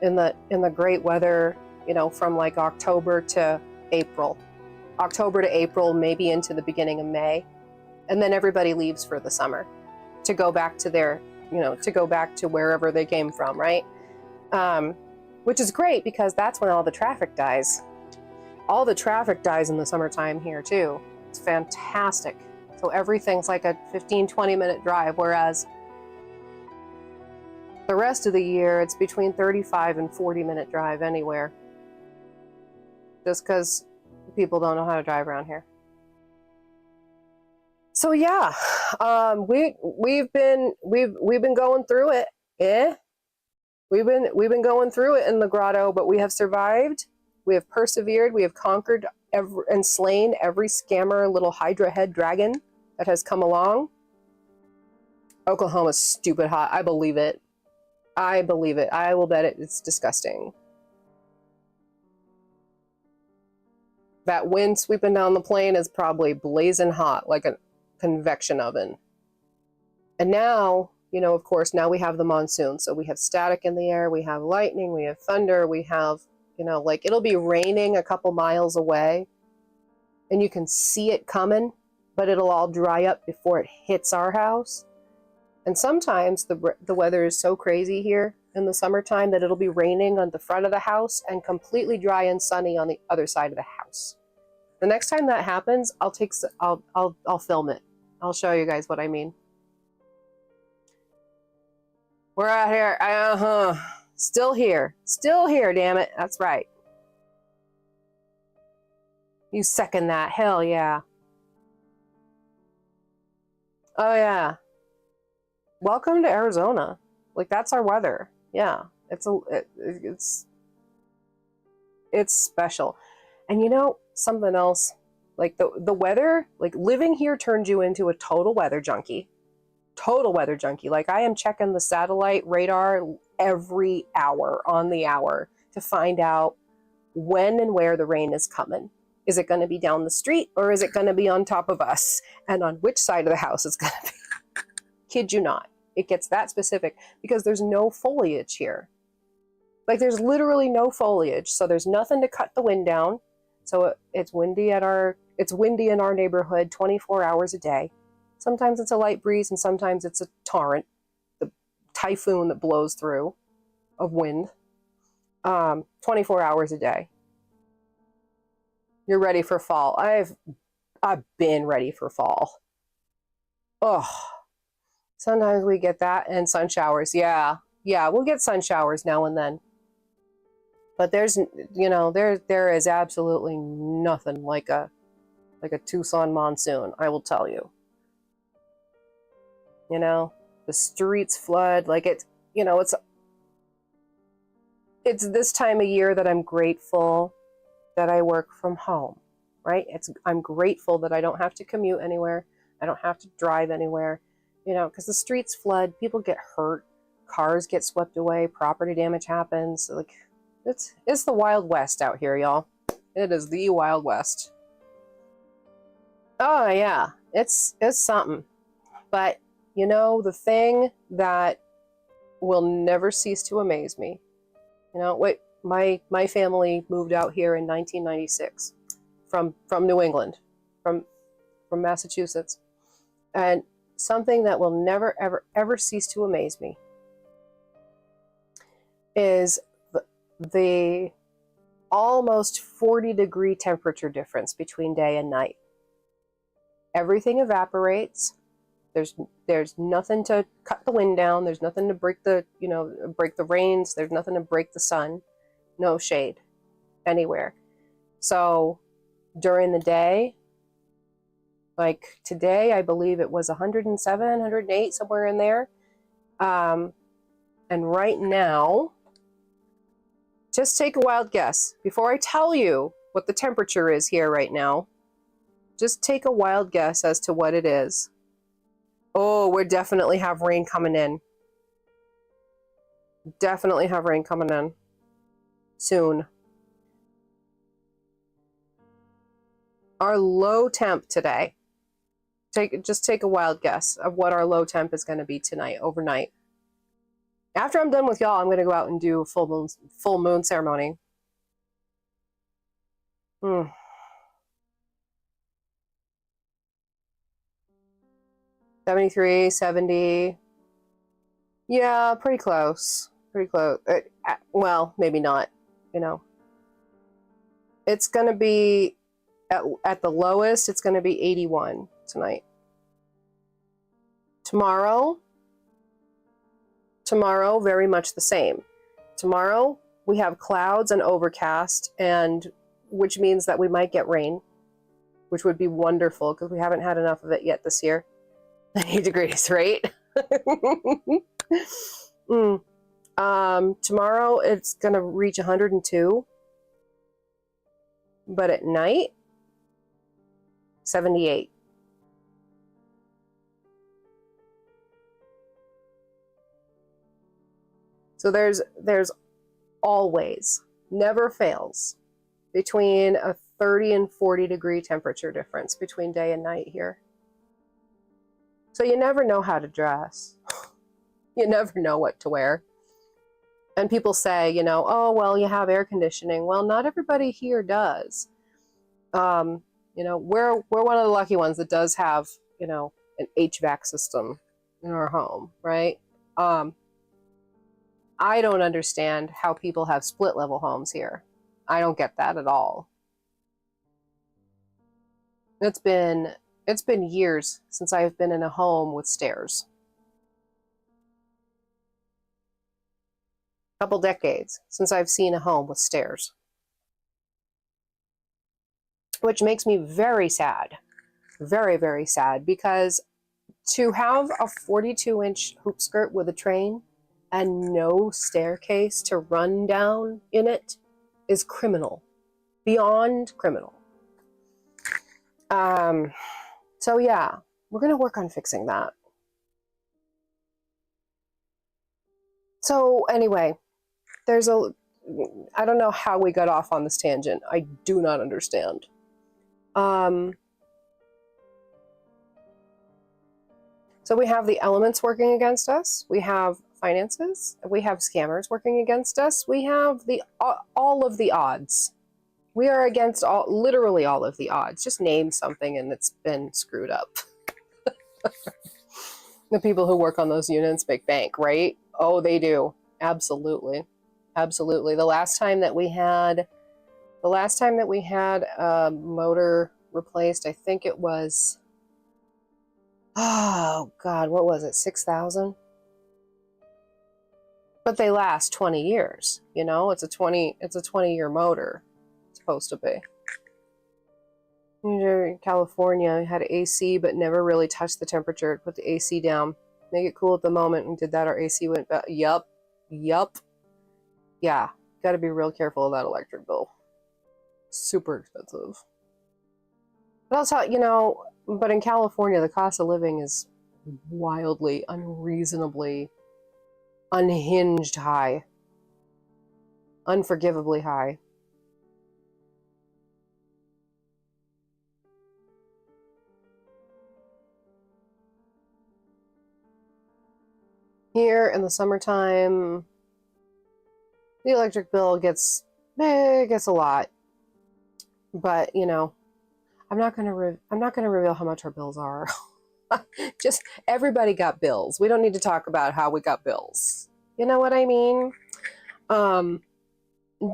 in the great weather, from like October to April, maybe into the beginning of May, and then everybody leaves for the summer to go back to their, to go back to wherever they came from, right? Which is great because that's when all the traffic dies. All the traffic dies in the summertime here too. It's fantastic. So everything's like a 15-20 minute drive, whereas the rest of the year it's between 35 and 40 minute drive anywhere. Just because people don't know how to drive around here. So yeah, we've been going through it. We've been going through it in the grotto, but we have survived. We have persevered. We have conquered and slain every scammer little Hydra head dragon that has come along. Oklahoma's stupid hot. I believe it. I believe it. I will bet it. It's disgusting. That wind sweeping down the plain is probably blazing hot, like a convection oven. And now, of course, now we have the monsoon. So we have static in the air, we have lightning, we have thunder, we have, like it'll be raining a couple miles away and you can see it coming, but it'll all dry up before it hits our house. And sometimes the weather is so crazy here in the summertime that it'll be raining on the front of the house and completely dry and sunny on the other side of the house. The next time that happens, I'll film it. I'll show you guys what I mean. We're out here. Still here. Still here, damn it. That's right. You second that. Hell yeah. Oh yeah. Welcome to Arizona. Like, that's our weather. Yeah. It's special. And you know something else? Like the weather, like living here turns you into a total weather junkie. Total weather junkie. Like, I am checking the satellite radar every hour on the hour to find out when and where the rain is coming. Is it going to be down the street, or is it going to be on top of us? And on which side of the house it's going to be. Kid you not. It gets that specific because there's no foliage here. Like, there's literally no foliage, so there's nothing to cut the wind down. So it's windy in our neighborhood 24 hours a day. Sometimes it's a light breeze and sometimes it's a torrent, the typhoon that blows through of wind. 24 hours a day. You're ready for fall. I've been ready for fall. Oh, sometimes we get that and sun showers. Yeah, we'll get sun showers now and then. But there is absolutely nothing like a Tucson monsoon, I will tell you. You know, the streets flood, like it's this time of year that I'm grateful that I work from home, right? I'm grateful that I don't have to commute anywhere. I don't have to drive anywhere, because the streets flood, people get hurt, cars get swept away, property damage happens. Like, it's the Wild West out here, y'all. It is the Wild West. Oh yeah, it's something. But the thing that will never cease to amaze me, my family moved out here in 1996 from New England, from Massachusetts, and something that will never ever ever cease to amaze me is the almost 40-degree temperature difference between day and night. Everything evaporates. There's nothing to cut the wind down. There's nothing to break the rains. There's nothing to break the sun. No shade anywhere. So during the day, like today, I believe it was 107, 108, somewhere in there. And right now, just take a wild guess. Before I tell you what the temperature is here right now, just take a wild guess as to what it is. Oh, we definitely have rain coming in. Definitely have rain coming in. Soon. Our low temp today. Just take a wild guess of what our low temp is going to be tonight, overnight. After I'm done with y'all, I'm going to go out and do a full moon ceremony. 73, 70. Yeah, pretty close. Pretty close. Well, maybe not, It's going to be, at the lowest, it's going to be 81 tonight. Tomorrow, very much the same. Tomorrow, we have clouds and overcast, which means that we might get rain, which would be wonderful because we haven't had enough of it yet this year. 8 degrees, right? Tomorrow, it's going to reach 102. But at night, 78. So there's always, never fails, between a 30 and 40 degree temperature difference between day and night here. So you never know how to dress. You never know what to wear. And people say, oh, well, you have air conditioning. Well, not everybody here does. We're one of the lucky ones that does have, an HVAC system in our home, right? I don't understand how people have split level homes here. I don't get that at all. It's been years since I've been in a home with stairs. Couple decades since I've seen a home with stairs, which makes me very sad. Very, very sad, because to have a 42-inch hoop skirt with a train and no staircase to run down in it is criminal, beyond criminal. So yeah, we're going to work on fixing that. So anyway, I don't know how we got off on this tangent. I do not understand. So we have the elements working against us. We have finances. We have scammers working against us. We have all of the odds. We are against literally all of the odds. Just name something and it's been screwed up. The people who work on those units make bank, right? Oh, they do. Absolutely. Absolutely. The last time that we had a motor replaced, I think it was, oh God, what was it? 6,000? But they last 20 years. You know, it's a 20-year motor. It's supposed to be. In California, had AC, but never really touched the temperature. Put the AC down. Make it cool at the moment. We did that. Our AC went back. Yup. Yeah. Got to be real careful of that electric bill. Super expensive. But I'll tell you, but in California, the cost of living is wildly, unreasonably, unhinged high. Unforgivably high. Here in the summertime, the electric bill gets a lot. But, I'm not going to reveal how much our bills are. Just everybody got bills. We don't need to talk about how we got bills. You know what I mean?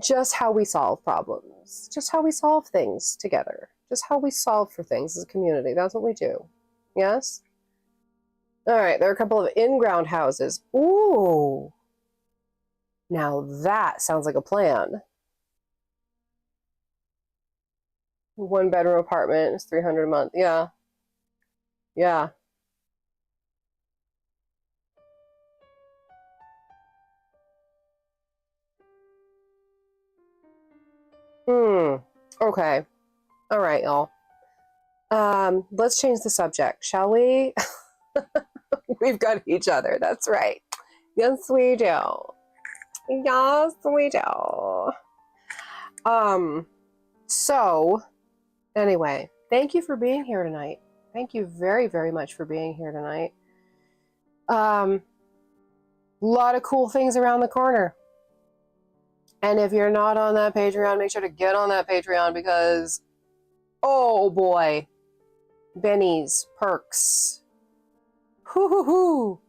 Just how we solve problems. Just how we solve things together. Just how we solve for things as a community. That's what we do. Yes? All right, there are a couple of in-ground houses. Ooh. Now that sounds like a plan. 1-bedroom apartment is $300 a month. Yeah. Yeah. Okay. All right, y'all. Let's change the subject, shall we? We've got each other. That's right. Yes, we do. Yes, we do. So anyway, thank you for being here tonight. Thank you very, very much for being here tonight. A lot of cool things around the corner. And if you're not on that Patreon, make sure to get on that Patreon, because, oh boy, bennies, perks. Hoo.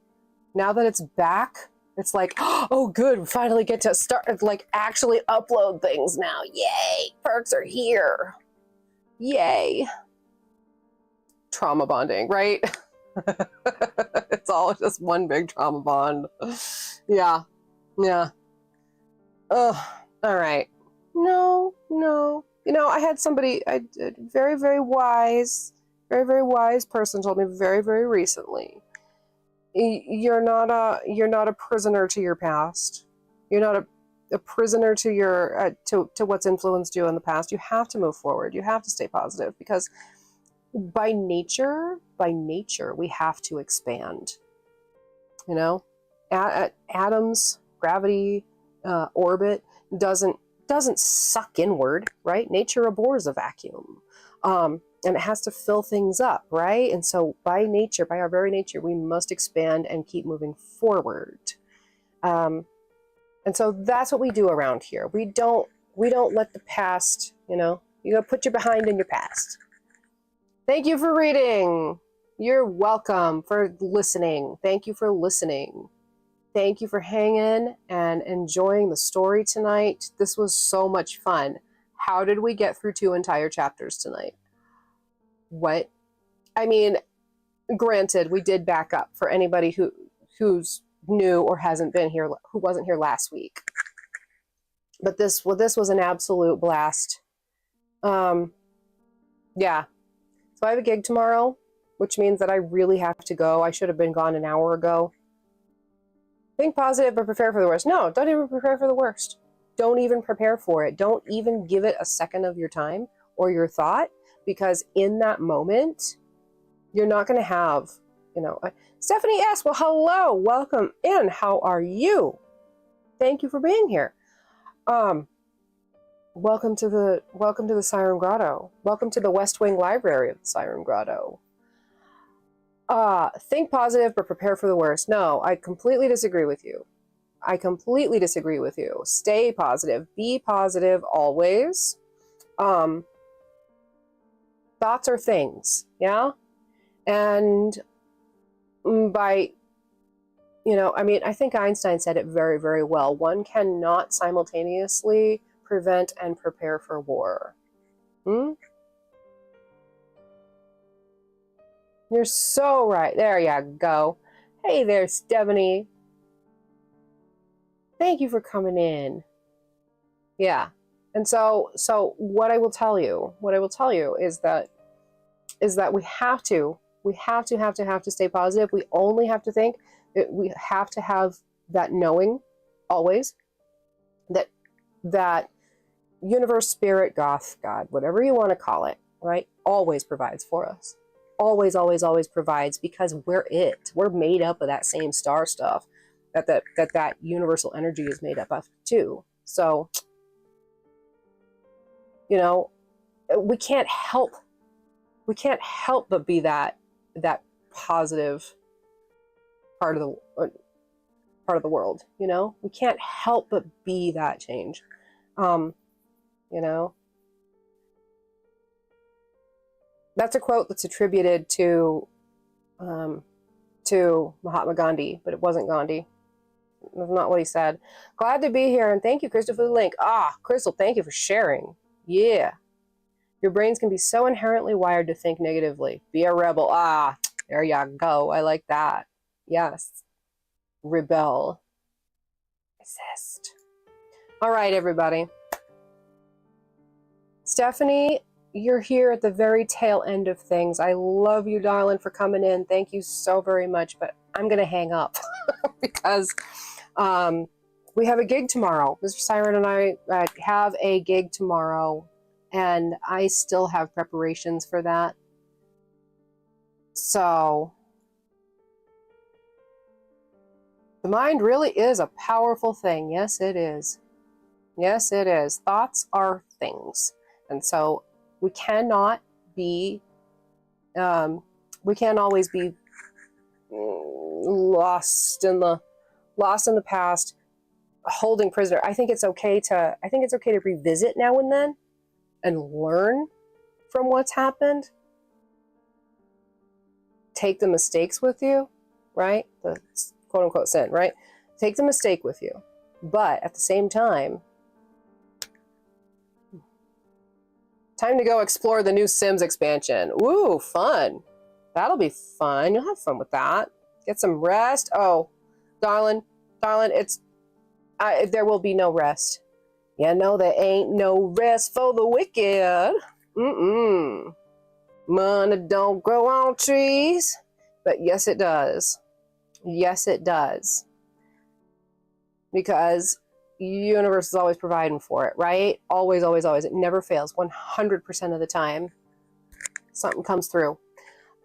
Now that it's back, it's like, oh good, we finally get to start, actually upload things now. Yay, perks are here. Yay. Trauma bonding, right? It's all just one big trauma bond. Yeah. Oh, all right. No. I had somebody, very, very wise person told me very, very recently, you're not a prisoner to your past. You're not a prisoner to your to what's influenced you in the past. You have to move forward. You have to stay positive, because by nature, we have to expand. Atoms, gravity, orbit doesn't suck inward, right? Nature abhors a vacuum. And it has to fill things up, right? And so by our very nature, we must expand and keep moving forward. And so that's what we do around here. We don't let the past, you gotta put your behind in your past. Thank you for reading. You're welcome for listening. Thank you for listening. Thank you for hanging and enjoying the story tonight. This was so much fun. How did we get through 2 entire chapters tonight? What? I mean, granted, we did back up for anybody who's new or hasn't been here, who wasn't here last week. But this was an absolute blast. Yeah. So I have a gig tomorrow, which means that I really have to go. I should have been gone an hour ago. Think positive, but prepare for the worst. No, don't even prepare for the worst. Don't even prepare for it. Don't even give it a second of your time or your thought, because in that moment, you're not going to have, Stephanie S. Well, hello, welcome in. How are you? Thank you for being here. Welcome to the Siren Grotto. Welcome to the West Wing Library of the Siren Grotto. Think positive, but prepare for the worst. No, I completely disagree with you. Stay positive. Be positive always. Thoughts are things, yeah? And I think Einstein said it very, very well. One cannot simultaneously prevent and prepare for war. You're so right. There you go. Hey there, Stephanie. Thank you for coming in. Yeah. And so what I will tell you is that we have to stay positive. We only have to think. We have to have that knowing always that universe, spirit, goth, God, whatever you want to call it, right? Always provides for us. Always, always, always provides, because we're made up of that same star stuff that universal energy is made up of too. So, we can't help but be that positive part of the world. We can't help but be that change. That's a quote that's attributed to Mahatma Gandhi, but it wasn't Gandhi. That's not what he said. Glad to be here, and thank you, Crystal, for the link. Crystal, thank you for sharing. Yeah. Your brains can be so inherently wired to think negatively. Be a rebel. There you go. I like that. Yes. Rebel. Resist. All right, everybody. Stephanie, you're here at the very tail end of things. I love you, darling, for coming in. Thank you so very much, but I'm going to hang up because we have a gig tomorrow. Mr. Siren and I have a gig tomorrow, and I still have preparations for that. So the mind really is a powerful thing. Yes, it is. Yes, it is. Thoughts are things. And so we cannot be, we can't always be lost in the past, holding prisoner. I think it's okay to revisit now and then and learn from what's happened. Take the mistakes with you, right? The quote unquote sin, right? Take the mistake with you. But at the same time, time to go explore the new Sims expansion. Ooh, fun. That'll be fun. You'll have fun with that. Get some rest. Oh, darling, there will be no rest. There ain't no rest for the wicked. Money don't grow on trees. But yes, it does. Yes, it does. Because the universe is always providing for it, right? Always, always, always. It never fails. 100% of the time, something comes through.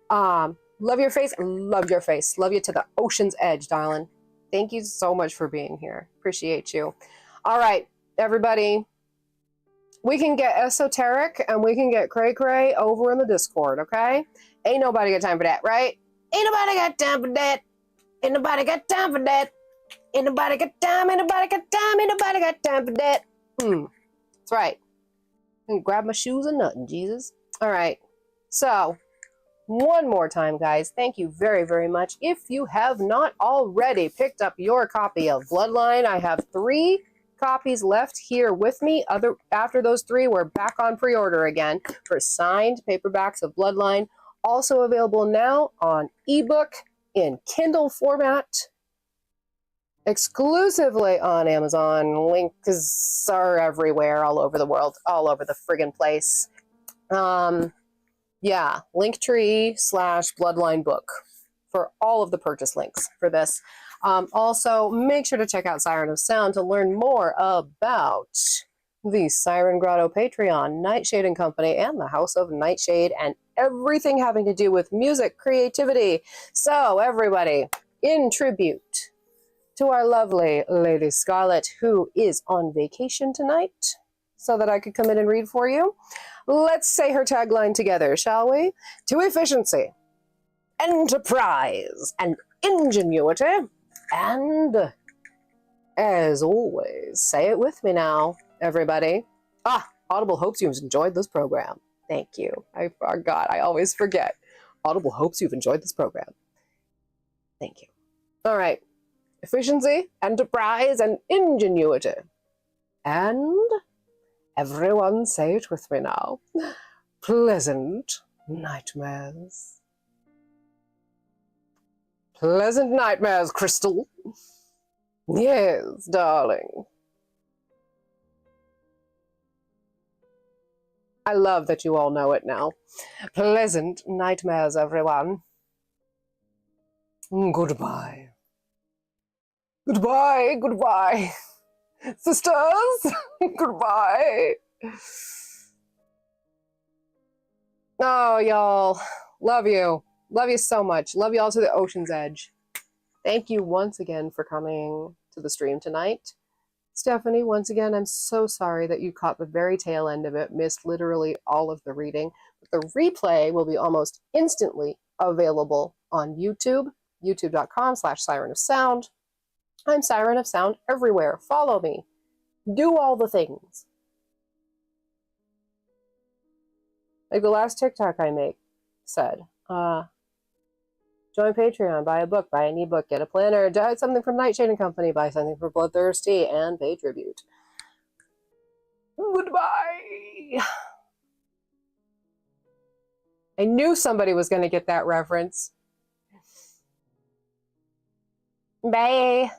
Love your face. Love your face. Love you to the ocean's edge, darling. Thank you so much for being here. Appreciate you. All right, everybody. We can get esoteric and we can get cray-cray over in the Discord, okay? Ain't nobody got time for that, right? Ain't nobody got time for that. Ain't nobody got time for that. Ain't nobody got time, ain't nobody got time, ain't nobody got time for that. That's right. I can grab my shoes and nothing, Jesus. All right. So, one more time, guys. Thank you very, very much. If you have not already picked up your copy of Bloodline, I have 3 copies left here with me. After those 3, we're back on pre-order again for signed paperbacks of Bloodline. Also available now on ebook in Kindle format. exclusively on Amazon. Links are everywhere, all over the world, all over the friggin' place. Yeah, Linktree/Bloodline book for all of the purchase links for this. Also, make sure to check out Siren of Sound to learn more about the Siren Grotto Patreon, Nightshade and Company, and the House of Nightshade, and everything having to do with music, creativity. So, everybody, in tribute to our lovely Lady Scarlet, who is on vacation tonight, so that I could come in and read for you, let's say her tagline together, shall we? To efficiency, enterprise, and ingenuity, and, as always, say it with me now, everybody. Audible hopes you've enjoyed this program. Thank you. I forgot. I always forget. Audible hopes you've enjoyed this program. Thank you. All right. Efficiency, enterprise, and ingenuity. And everyone say it with me now. Pleasant nightmares. Pleasant nightmares, Crystal. Yes, darling. I love that you all know it now. Pleasant nightmares, everyone. Goodbye. Goodbye, goodbye. Sisters, goodbye. Oh, y'all. Love you. Love you so much. Love you all to the ocean's edge. Thank you once again for coming to the stream tonight. Stephanie, once again, I'm so sorry that you caught the very tail end of it, missed literally all of the reading. But the replay will be almost instantly available on YouTube, youtube.com/Siren of Sound. I'm Siren of Sound everywhere. Follow me. Do all the things. Like the last TikTok I made said, join Patreon, buy a book, buy an ebook, get a planner, buy something from Nightshade and Company, buy something for Bloodthirsty, and pay tribute. Goodbye. I knew somebody was going to get that reference. Bye.